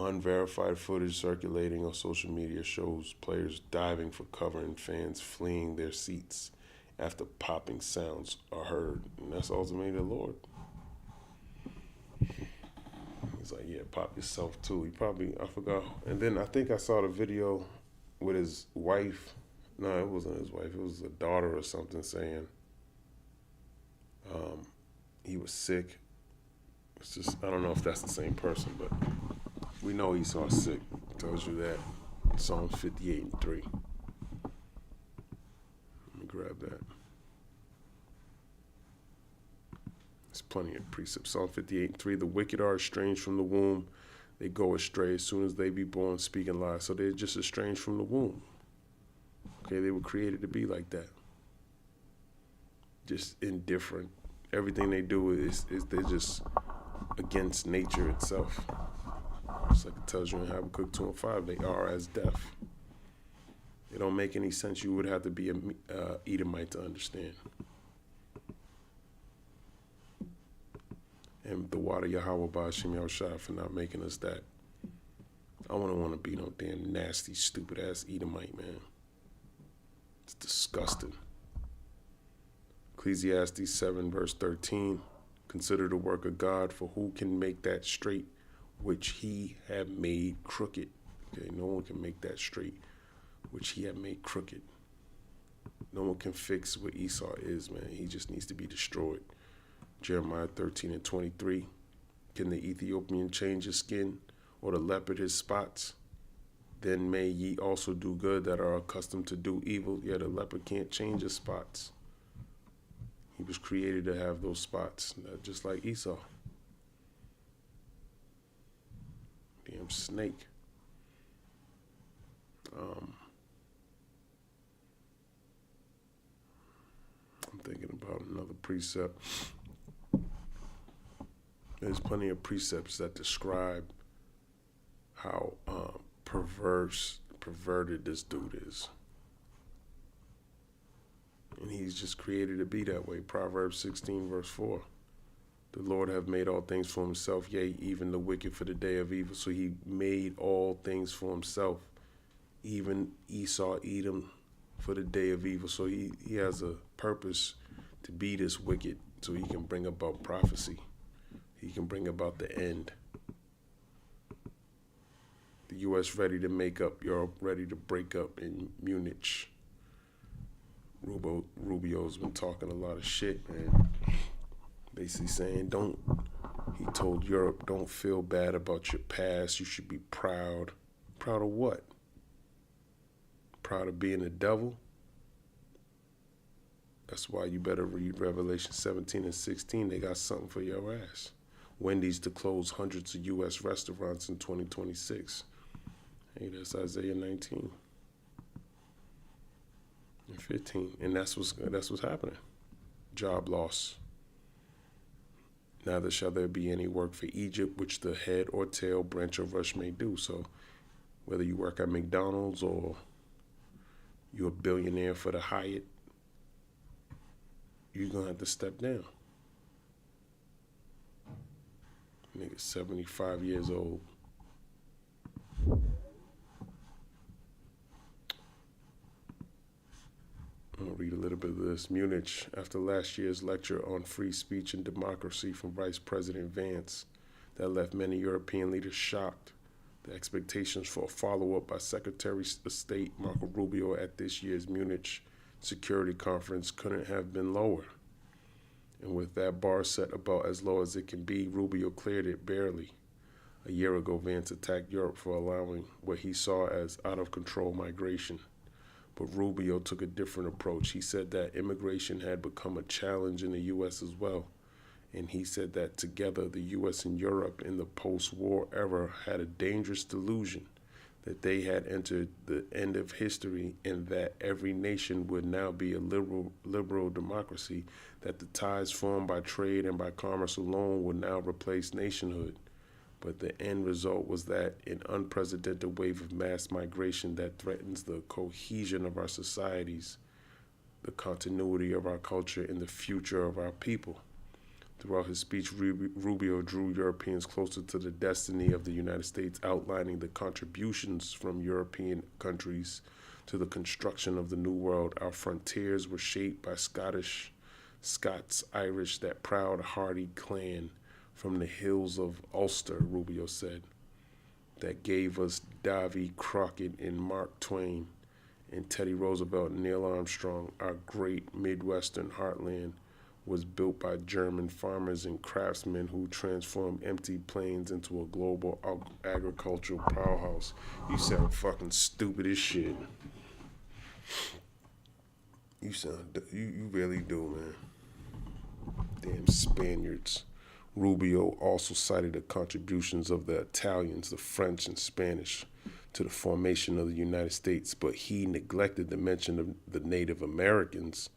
Unverified footage circulating on social media shows players diving for cover and fans fleeing their seats after popping sounds are heard. And that's ultimately the Lord. He's like, yeah, pop yourself too. He probably, I forgot. And then I think I saw the video with his wife. No, it wasn't his wife. It was a daughter or something saying he was sick. It's just, I don't know if that's the same person, but we know Esau's sick. It tells you that. Psalms 58:3. Let me grab that. There's plenty of precepts. Psalm 58:3. The wicked are estranged from the womb. They go astray as soon as they be born, speaking lies. So they're just estranged from the womb. Okay, they were created to be like that. Just indifferent. Everything they do is they're just against nature itself. It's like it tells you in Habakkuk 2:5, they are as deaf. It don't make any sense. You would have to be a Edomite to understand. And the water Yahweh Ba'Shem Yahushua for not making us that. I wouldn't want to be no damn nasty, stupid ass Edomite, man. It's disgusting. Ecclesiastes 7 verse 13. Consider the work of God, for who can make that straight which he have made crooked? Okay, no one can make that straight which he have made crooked. No one can fix what Esau is, man. He just needs to be destroyed. Jeremiah 13:23. Can the Ethiopian change his skin, or the leopard his spots? Then may ye also do good that are accustomed to do evil. Yeah, the leopard can't change his spots. He was created to have those spots, just like Esau. Damn snake. I'm thinking about another precept. There's plenty of precepts that describe how perverted this dude is. And he's just created to be that way. Proverbs 16 verse 4. The Lord have made all things for himself, yea, even the wicked for the day of evil. So he made all things for himself, even Esau, Edom, for the day of evil. So he has a purpose to be this wicked, so he can bring about prophecy. He can bring about the end. The U.S. ready to make up, Europe ready to break up in Munich. Rubio's been talking a lot of shit, man. Basically saying, he told Europe, don't feel bad about your past. You should be proud. Proud of what? Proud of being the devil? That's why you better read Revelation 17 and 16. They got something for your ass. Wendys to close hundreds of U.S. restaurants in 2026. Hey, that's Isaiah 19 and 15. And that's what's happening. Job loss. Neither shall there be any work for Egypt, which the head or tail, branch or rush may do. So whether you work at McDonald's or you're a billionaire for the Hyatt, you're going to have to step down. Nigga, 75 years old. I'm going to read a little bit of this. Munich, after last year's lecture on free speech and democracy from Vice President Vance that left many European leaders shocked, the expectations for a follow-up by Secretary of State Marco Rubio at this year's Munich Security Conference couldn't have been lower. And with that bar set about as low as it can be, Rubio cleared it barely. A year ago, Vance attacked Europe for allowing what he saw as out-of-control migration. But Rubio took a different approach. He said that immigration had become a challenge in the U.S. as well. And he said that together, the U.S. and Europe in the post-war era had a dangerous delusion that they had entered the end of history and that every nation would now be a liberal democracy, that the ties formed by trade and by commerce alone would now replace nationhood. But the end result was that an unprecedented wave of mass migration that threatens the cohesion of our societies, the continuity of our culture, and the future of our people. Throughout his speech, Rubio drew Europeans closer to the destiny of the United States, outlining the contributions from European countries to the construction of the New World. Our frontiers were shaped by Scots, Irish, that proud, hardy clan from the hills of Ulster, Rubio said, that gave us Davy Crockett and Mark Twain and Teddy Roosevelt and Neil Armstrong. Our great Midwestern heartland was built by German farmers and craftsmen who transformed empty plains into a global agricultural powerhouse. You sound fucking stupid as shit. You really do, man. Damn Spaniards. Rubio also cited the contributions of the Italians, the French, and Spanish to the formation of the United States, but he neglected to mention the Native Americans,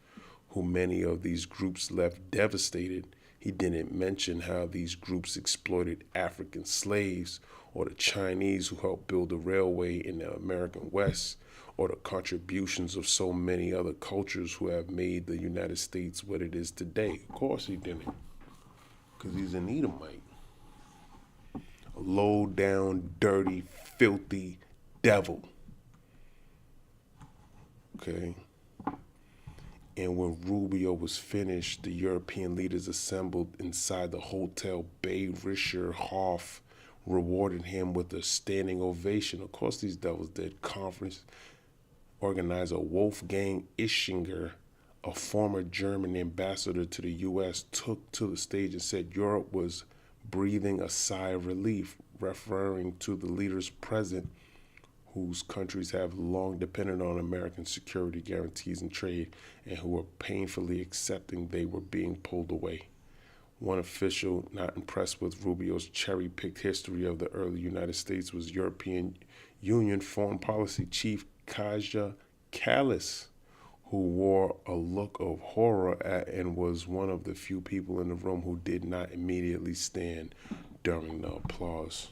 who many of these groups left devastated. He didn't mention how these groups exploited African slaves, or the Chinese who helped build the railway in the American West, or the contributions of so many other cultures who have made the United States what it is today. Of course he didn't, because he's an Edomite. A low down, dirty, filthy devil. Okay? And when Rubio was finished, the European leaders assembled inside the Hotel Bayerischer Hof, rewarded him with a standing ovation. Of course these devils did. Conference organizer Wolfgang Ischinger, a former German ambassador to the U.S., took to the stage and said Europe was breathing a sigh of relief, referring to the leaders present whose countries have long depended on American security guarantees and trade, and who were painfully accepting they were being pulled away. One official not impressed with Rubio's cherry-picked history of the early United States was European Union Foreign Policy Chief Kaja Kallas, who wore a look of horror and was one of the few people in the room who did not immediately stand during the applause.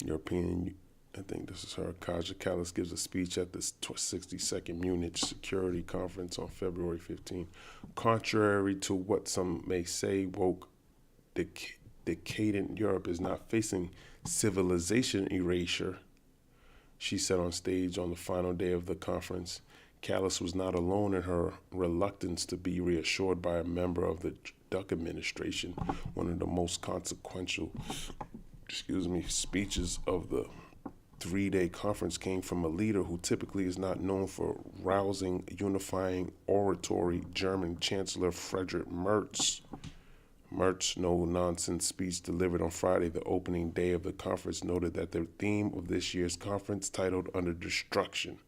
I think this is her, Kaja Kallas gives a speech at the 62nd Munich Security Conference on February 15. Contrary to what some may say, woke, decadent Europe is not facing civilization erasure, she said on stage on the final day of the conference. Kallas was not alone in her reluctance to be reassured by a member of the Duck administration. One of the most consequential speeches of the 3-day conference came from a leader who typically is not known for rousing, unifying oratory, German Chancellor Friedrich Merz. Mertz's no-nonsense speech delivered on Friday, the opening day of the conference, noted that the theme of this year's conference, titled Under Destruction,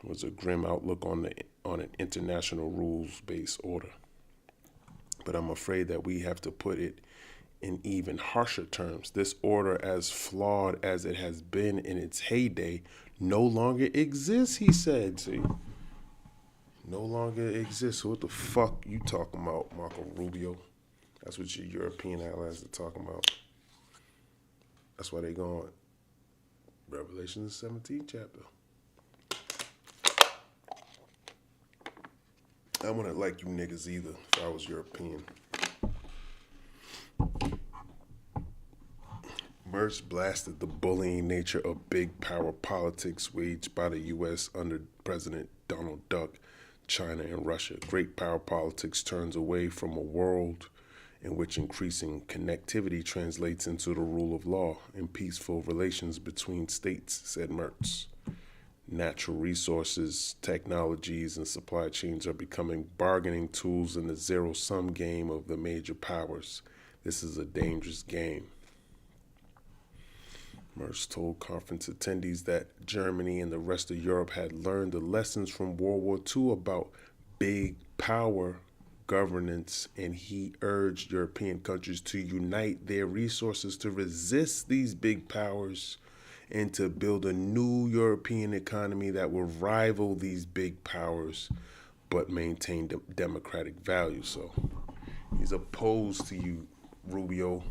was a grim outlook on an international rules-based order. But I'm afraid that we have to put it in even harsher terms. This order, as flawed as it has been in its heyday, no longer exists, he said. See? No longer exists. So what the fuck you talking about, Marco Rubio? That's what your European allies are talking about. That's why they going Revelation 17 chapter. I wouldn't like you niggas either if I was European. Merz blasted the bullying nature of big power politics waged by the U.S. under President Donald Duck, China, and Russia. Great power politics turns away from a world in which increasing connectivity translates into the rule of law and peaceful relations between states, said Merz. Natural resources, technologies, and supply chains are becoming bargaining tools in the zero-sum game of the major powers. This is a dangerous game. Merz told conference attendees that Germany and the rest of Europe had learned the lessons from World War II about big power governance, and he urged European countries to unite their resources to resist these big powers and to build a new European economy that will rival these big powers but maintain democratic values. So he's opposed to you, Rubio.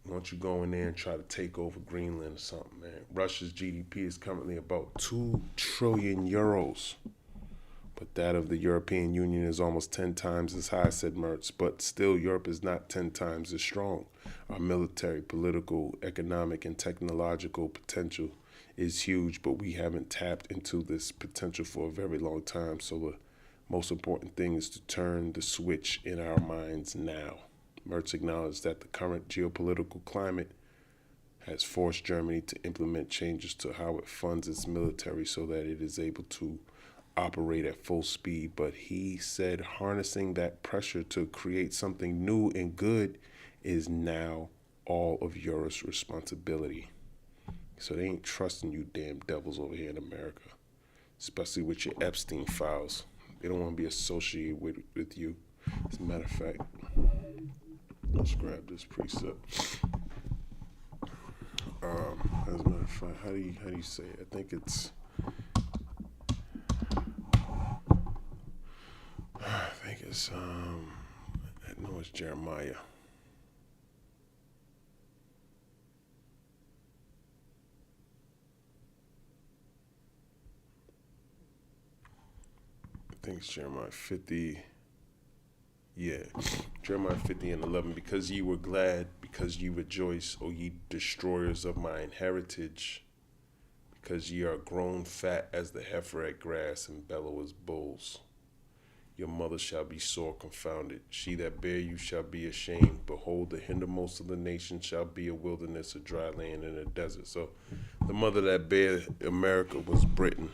Why don't you go in there and try to take over Greenland or something, man? Russia's GDP is currently about 2 trillion euros. But that of the European Union is almost 10 times as high, said Mertz. But still, Europe is not 10 times as strong. Our military, political, economic, and technological potential is huge, but we haven't tapped into this potential for a very long time. So the most important thing is to turn the switch in our minds now. Mertz acknowledged that the current geopolitical climate has forced Germany to implement changes to how it funds its military so that it is able to operate at full speed. But he said harnessing that pressure to create something new and good is now all of Europe's responsibility. So they ain't trusting you damn devils over here in America, especially with your Epstein files. They don't want to be associated with you. As a matter of fact, let's grab this precept. As a matter of fact, how do you say it? I think it's I know it's Jeremiah. I think it's Jeremiah 50. Yeah, Jeremiah 50 and 11. Because ye were glad, because ye rejoice, O ye destroyers of mine heritage, because ye are grown fat as the heifer at grass and bellow as bulls. Your mother shall be sore confounded. She that bare you shall be ashamed. Behold, the hindermost of the nations shall be a wilderness, a dry land, and a desert. So the mother that bare America was Britain.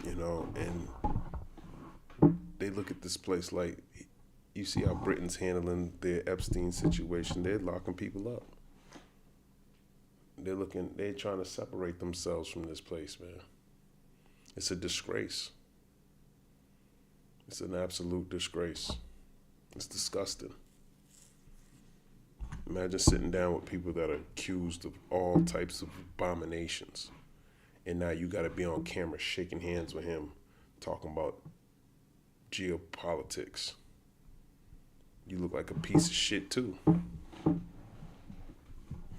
You know, and they look at this place like, you see how Britain's handling their Epstein situation. They're locking people up. They're trying to separate themselves from this place, man. It's a disgrace. It's an absolute disgrace. It's disgusting. Imagine sitting down with people that are accused of all types of abominations. And now you got to be on camera shaking hands with him, talking about geopolitics. You look like a piece of shit too. He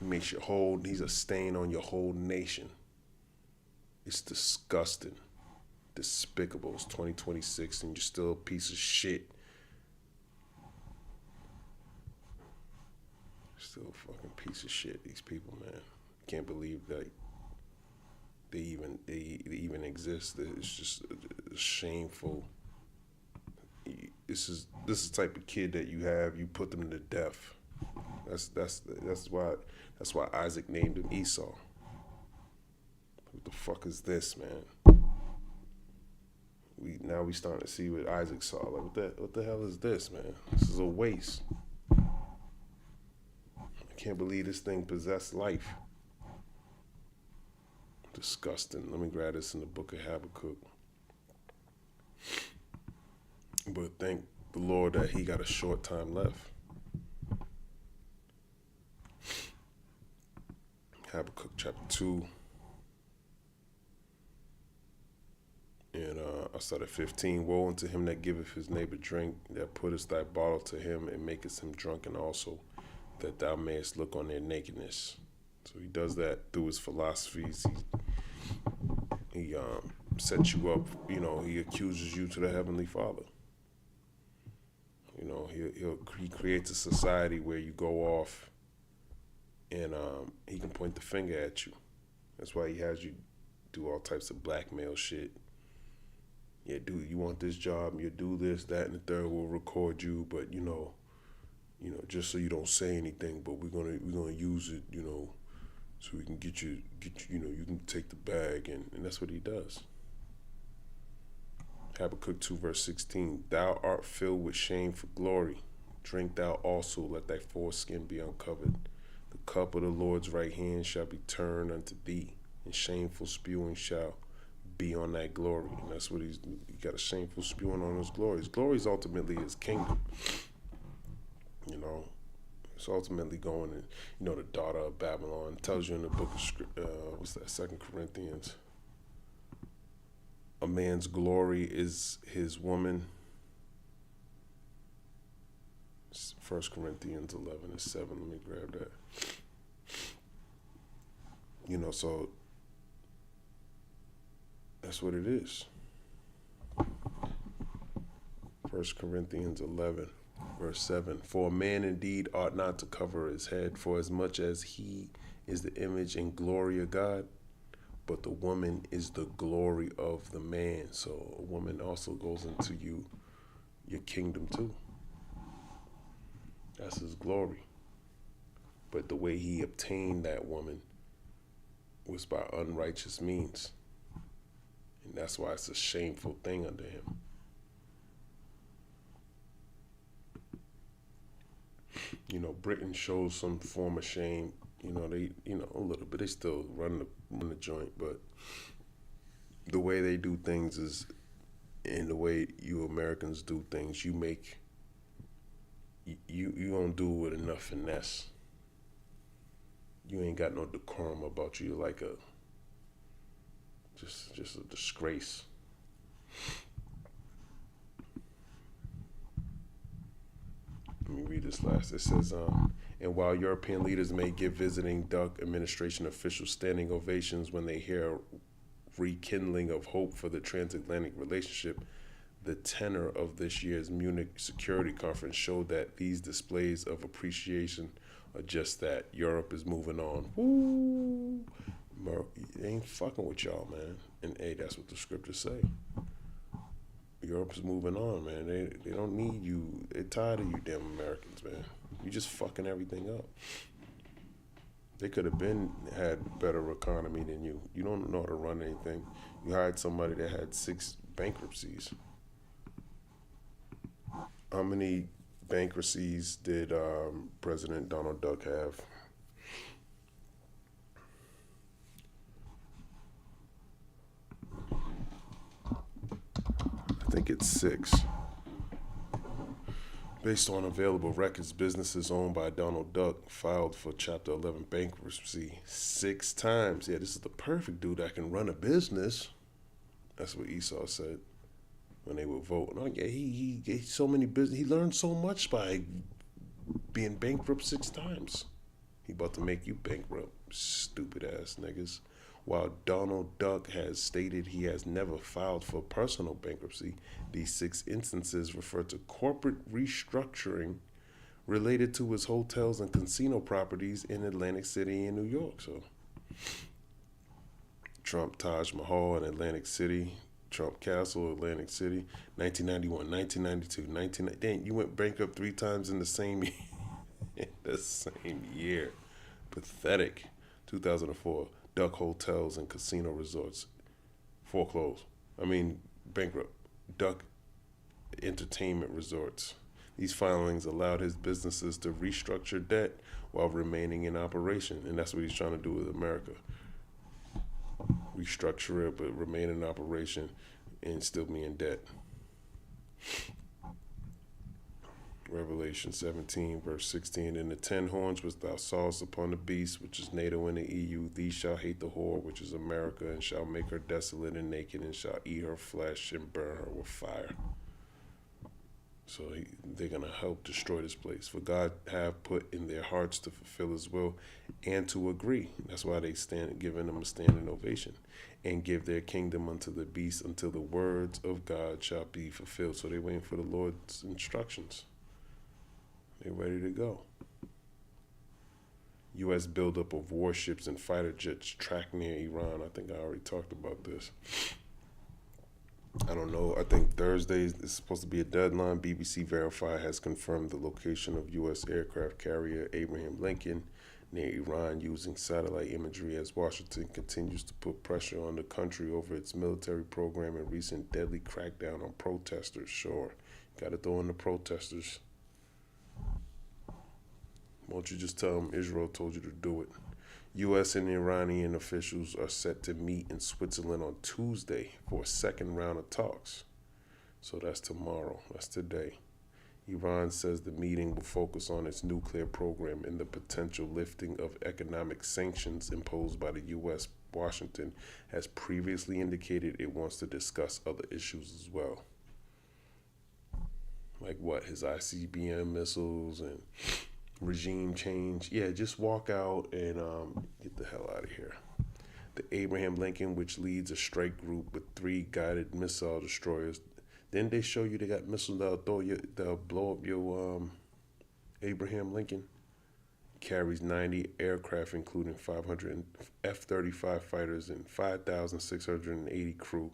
makes he's a stain on your whole nation. It's disgusting. Despicable. It's 2026 and you're still a piece of shit. Still a fucking piece of shit, these people, man. Can't believe that they even exist. It's just shameful. This is the type of kid that you have. You put them to death. That's why Isaac named him Esau. What the fuck is this, man? We starting to see what Isaac saw. Like what the hell is this, man? This is a waste. I can't believe this thing possessed life. Disgusting. Let me grab this in the book of Habakkuk. But thank the Lord that he got a short time left. Habakkuk chapter 2. And I started 15. Woe unto him that giveth his neighbor drink, that puttest thy bottle to him and makest him drunken also, that thou mayest look on their nakedness. So he does that through his philosophies. He sets you up, you know, he accuses you to the Heavenly Father. You know, he creates a society where you go off and he can point the finger at you. That's why he has you do all types of blackmail shit. Yeah, dude, you want this job, you do this, that, and the third, we'll record you, but you know, just so you don't say anything, but we're gonna use it, you know, so we can get you, you know, you can take the bag, and that's what he does. Habakkuk 2 verse 16, thou art filled with shame for glory. Drink thou also, let thy foreskin be uncovered. The cup of the Lord's right hand shall be turned unto thee, and shameful spewing shall be on thy glory. And that's what he got, a shameful spewing on his glory. His glory is ultimately his kingdom. You know, it's ultimately going in, you know, the daughter of Babylon. It tells you in the book of, what's that, 2 Corinthians. A man's glory is his woman. 1 Corinthians 11:7. Let me grab that. You know, so that's what it is. First Corinthians 11, verse 7. For a man indeed ought not to cover his head, for as much as he is the image and glory of God, but the woman is the glory of the man. So a woman also goes into your kingdom too. That's his glory. But the way he obtained that woman was by unrighteous means. And that's why it's a shameful thing under him. You know, Britain shows some form of shame. You know, they, a little bit. They still run the joint, but the way they do things is, and the way you Americans do things, you don't do it with enough finesse. You ain't got no decorum about you. You're like just a disgrace. Let me read this last. It says, and while European leaders may give visiting Duck administration officials standing ovations when they hear rekindling of hope for the transatlantic relationship, the tenor of this year's Munich Security Conference showed that these displays of appreciation are just that. Europe is moving on. Woo! They ain't fucking with y'all, man. And hey, that's what the scriptures say. Europe's moving on, man. They don't need you. They're tired of you damn Americans, man. You just fucking everything up. They could have had better economy than you. You don't know how to run anything. You hired somebody that had 6 bankruptcies. How many bankruptcies did President Donald Duck have? I think it's 6. Based on available records, businesses owned by Donald Duck filed for Chapter 11 bankruptcy 6 times. Yeah, this is the perfect dude that can run a business. That's what Esau said when they were voting. Oh, yeah, he gave so many business. He learned so much by being bankrupt 6 times. He about to make you bankrupt, stupid ass niggas. While Donald Duck has stated he has never filed for personal bankruptcy, these 6 instances refer to corporate restructuring related to his hotels and casino properties in Atlantic City and New York. So, Trump Taj Mahal in Atlantic City, Trump Castle, Atlantic City, 1991, 1992, Dang, you went bankrupt 3 times in the same year. Pathetic. 2004. Duck Hotels and Casino Resorts bankrupt. Duck Entertainment Resorts. These filings allowed his businesses to restructure debt while remaining in operation, and that's what he's trying to do with America. Restructure it, but remain in operation and still be in debt. Revelation 17, verse 16. And the 10 horns which thou sawest upon the beast, which is NATO and the EU, these shall hate the whore, which is America, and shall make her desolate and naked, and shall eat her flesh and burn her with fire. So they're going to help destroy this place. For God have put in their hearts to fulfill his will and to agree. That's why they giving them a standing ovation. And give their kingdom unto the beast until the words of God shall be fulfilled. So they're waiting for the Lord's instructions. They're ready to go. U.S. buildup of warships and fighter jets tracked near Iran. I think I already talked about this. I don't know. I think Thursday is supposed to be a deadline. BBC Verify has confirmed the location of U.S. aircraft carrier Abraham Lincoln near Iran using satellite imagery as Washington continues to put pressure on the country over its military program and recent deadly crackdown on protesters. Sure, got to throw in the protesters. Won't you just tell them Israel told you to do it? U.S. and Iranian officials are set to meet in Switzerland on Tuesday for a second round of talks. So that's tomorrow. That's today. Iran says the meeting will focus on its nuclear program and the potential lifting of economic sanctions imposed by the U.S. Washington has previously indicated it wants to discuss other issues as well. Like what? His ICBM missiles and regime change. Yeah, just walk out and get the hell out of here. The Abraham Lincoln, which leads a strike group with 3 guided missile destroyers, Didn't they show you they got missiles that'll blow up your Abraham Lincoln? Carries 90 aircraft, including 500 F-35 fighters and 5,680 crew.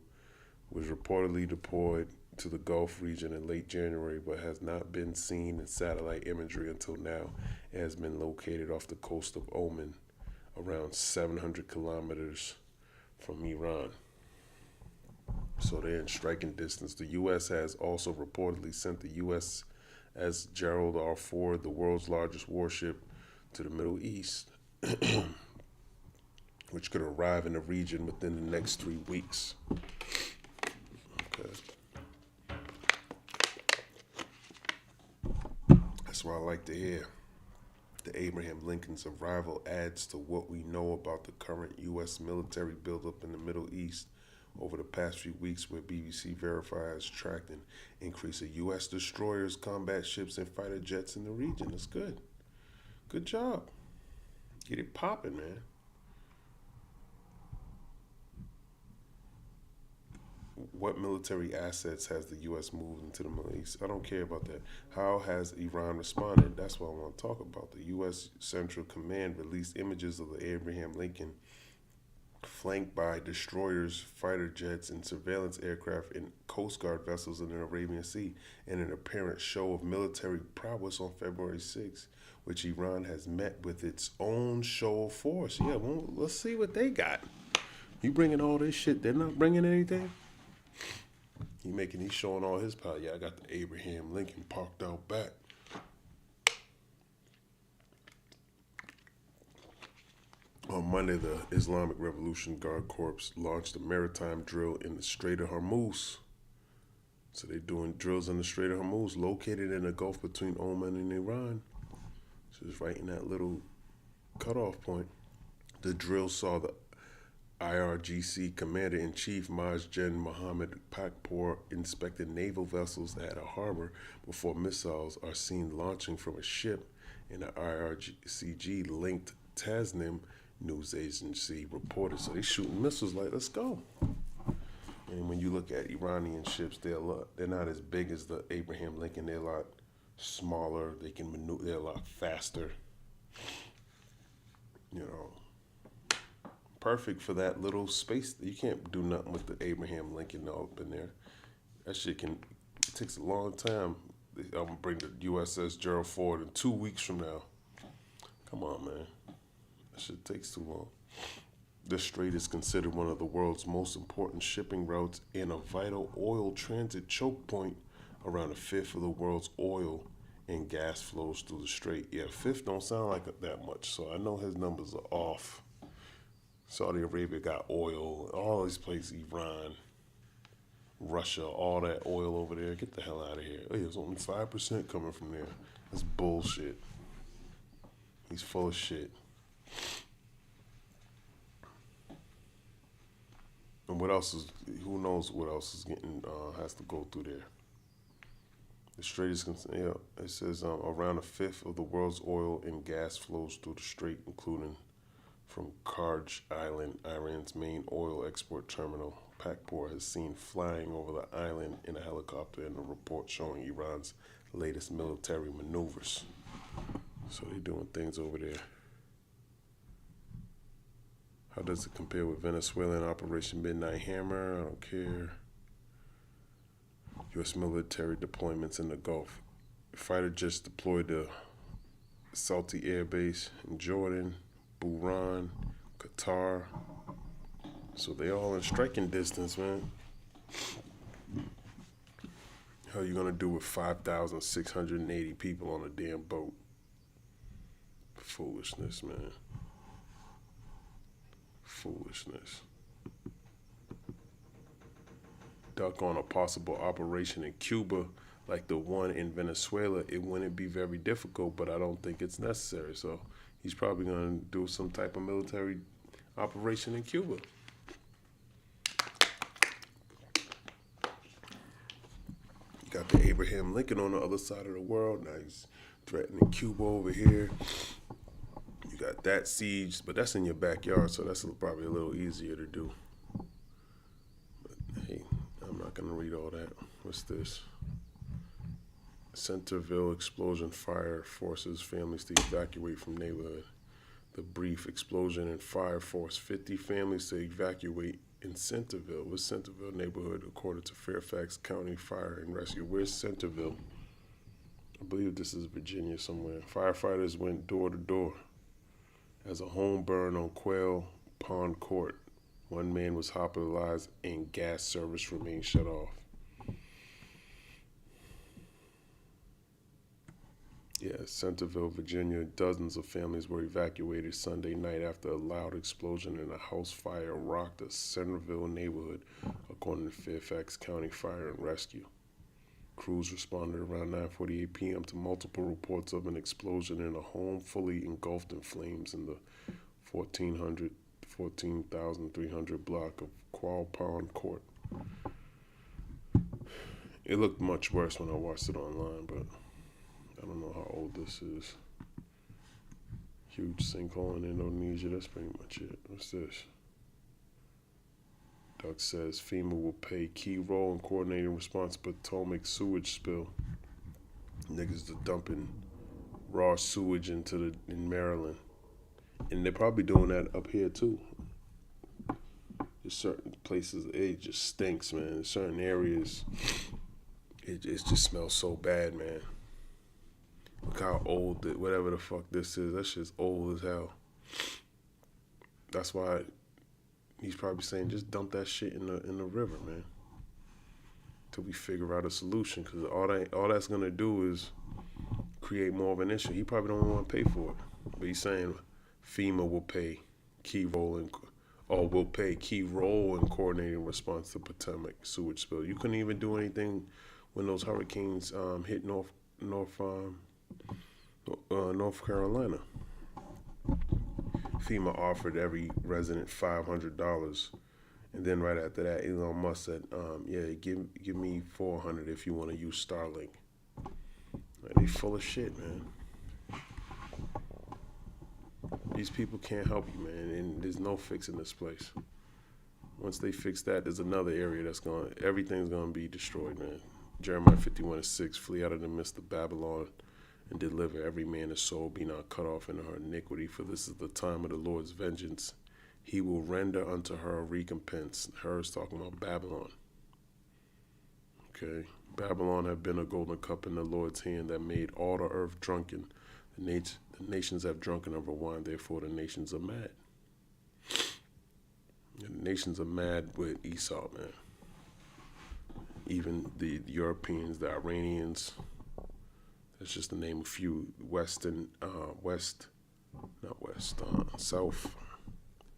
Was reportedly deployed to the Gulf region in late January, but has not been seen in satellite imagery until now. It has been located off the coast of Oman, around 700 kilometers from Iran. So they're in striking distance. The U.S. has also reportedly sent the USS Gerald R. Ford, the world's largest warship, to the Middle East, which could arrive in the region within the next 3 weeks. Okay. That's what I like to hear. The Abraham Lincoln's arrival adds to what we know about the current U.S. military buildup in the Middle East over the past few weeks, where BBC Verify has tracked an increase of U.S. destroyers, combat ships, and fighter jets in the region. That's good. Good job. Get it popping, man. What military assets has the U.S. moved into the Middle East? I don't care about that. How has Iran responded? That's what I want to talk about. The U.S. Central Command released images of the Abraham Lincoln flanked by destroyers, fighter jets, and surveillance aircraft and Coast Guard vessels in the Arabian Sea, in an apparent show of military prowess on February 6, which Iran has met with its own show of force. Yeah, well, let's see what they got. You bringing all this shit, they're not bringing anything? He's showing all his power. Yeah, I got the Abraham Lincoln parked out back. On Monday, the Islamic Revolution Guard Corps launched a maritime drill in the Strait of Hormuz. So they're doing drills in the Strait of Hormuz, located in the Gulf between Oman and Iran. So it's right in that little cutoff point. The drill saw the IRGC Commander-in-Chief Majgen Mohammed Pakpour inspected naval vessels at a harbor before missiles are seen launching from a ship, and the IRGC-linked Tasnim news agency reported. So they shooting missiles like, let's go. And when you look at Iranian ships, they're not as big as the Abraham Lincoln. They're a lot smaller. They can maneuver. They're a lot faster. You know, perfect for that little space. You can't do nothing with the Abraham Lincoln up in there. That shit it takes a long time. I'm gonna bring the USS Gerald Ford in 2 weeks from now. Come on, man. That shit takes too long. This strait is considered one of the world's most important shipping routes and a vital oil transit choke point. Around a fifth of the world's oil and gas flows through the strait. Yeah, a fifth don't sound like that much, so I know his numbers are off. Saudi Arabia got oil, all these places, Iran, Russia, all that oil over there. Get the hell out of here. There's only 5% coming from there. That's bullshit. He's full of shit. And who knows what else is has to go through there. The strait is, it says around a fifth of the world's oil and gas flows through the strait, including from Karj Island, Iran's main oil export terminal. Pakpour has seen flying over the island in a helicopter in a report showing Iran's latest military maneuvers. So they're doing things over there. How does it compare with Venezuelan Operation Midnight Hammer? I don't care. U.S. military deployments in the Gulf. Fighter jets deployed to Salti Air Base in Jordan, Bahrain, Qatar. So they all in striking distance, man. How you gonna do with 5,680 people on a damn boat? Foolishness, man. Foolishness. Duck on a possible operation in Cuba like the one in Venezuela, it wouldn't be very difficult, but I don't think it's necessary. So he's probably going to do some type of military operation in Cuba. You got the Abraham Lincoln on the other side of the world. Now he's threatening Cuba over here. You got that siege, but that's in your backyard, so that's probably a little easier to do. But hey, I'm not going to read all that. What's this? Centerville explosion fire forces families to evacuate from neighborhood. The brief explosion and fire forced 50 families to evacuate in Centerville. What's Centerville neighborhood according to Fairfax County Fire and Rescue? Where's Centerville? I believe this is Virginia somewhere. Firefighters went door to door as a home burned on Quail Pond Court. One man was hospitalized and gas service remained shut off. Yeah, Centerville, Virginia. Dozens of families were evacuated Sunday night after a loud explosion and a house fire rocked the Centerville neighborhood, according to Fairfax County Fire and Rescue. Crews responded around 9:48 p.m. to multiple reports of an explosion in a home fully engulfed in flames in the 14,300 block of Quail Pond Court. It looked much worse when I watched it online, but I don't know how old this is. Huge sinkhole in Indonesia. That's pretty much it. What's this? Doug says FEMA will play key role in coordinating response to Potomac sewage spill. Niggas are dumping raw sewage in Maryland, and they're probably doing that up here too. There's certain places it just stinks, man. In certain areas, it just smells so bad, man. Look how old whatever the fuck this is. That shit's old as hell. That's why he's probably saying just dump that shit in the river, man, till we figure out a solution. Because all that's gonna do is create more of an issue. He probably don't want to pay for it, but he's saying FEMA will play key role in coordinating response to Potomac sewage spill. You couldn't even do anything when those hurricanes hit North Carolina. FEMA offered every resident $500, and then right after that, Elon Musk said, give me $400 if you want to use Starlink." Like, they full of shit, man. These people can't help you, man, and there's no fixing this place. Once they fix that, there's another area everything's gonna be destroyed, man. Jeremiah 51:6, "Flee out of the midst of Babylon and deliver every man his soul, be not cut off in her iniquity, for this is the time of the Lord's vengeance. He will render unto her a recompense." Her is talking about Babylon. Okay. Babylon have been a golden cup in the Lord's hand that made all the earth drunken. The nations have drunken of her wine, therefore the nations are mad. The nations are mad with Esau, man. Even the Europeans, the Iranians, that's just to name a few. South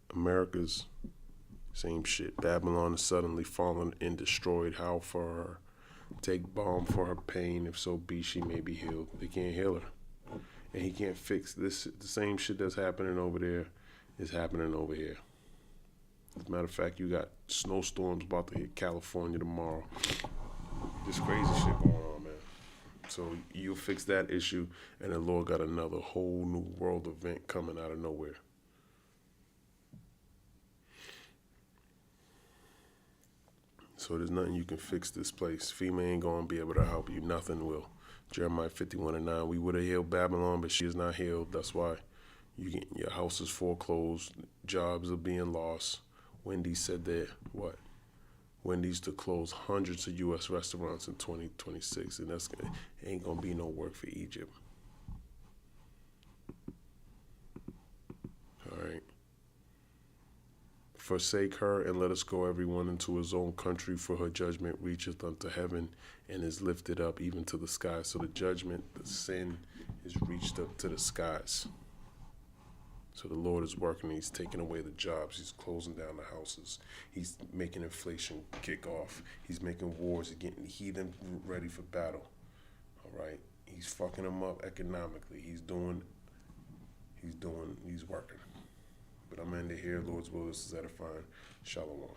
America's, same shit. Babylon is suddenly fallen and destroyed. How for her? Take balm for her pain, if so be she may be healed. They can't heal her. And he can't fix this. The same shit that's happening over there is happening over here. As a matter of fact, you got snowstorms about to hit California tomorrow. This crazy shit going on, man. So you fix that issue, and the Lord got another whole new world event coming out of nowhere. So there's nothing you can fix this place. FEMA ain't going to be able to help you. Nothing will. Jeremiah 51:9, "We would have healed Babylon, but she is not healed. That's why your house is foreclosed. Jobs are being lost." Wendys said that, Wendys to close hundreds of U.S. restaurants in 2026, and ain't going to be no work for Egypt. All right. "Forsake her, and let us go everyone into his own country, for her judgment reacheth unto heaven, and is lifted up even to the skies." So the judgment, the sin, is reached up to the skies. So the Lord is working. He's taking away the jobs. He's closing down the houses. He's making inflation kick off. He's making wars. He's getting heathen ready for battle. All right. He's fucking them up economically. He's working. But I'm ending here. Lord's will, this is edifying. Shalom.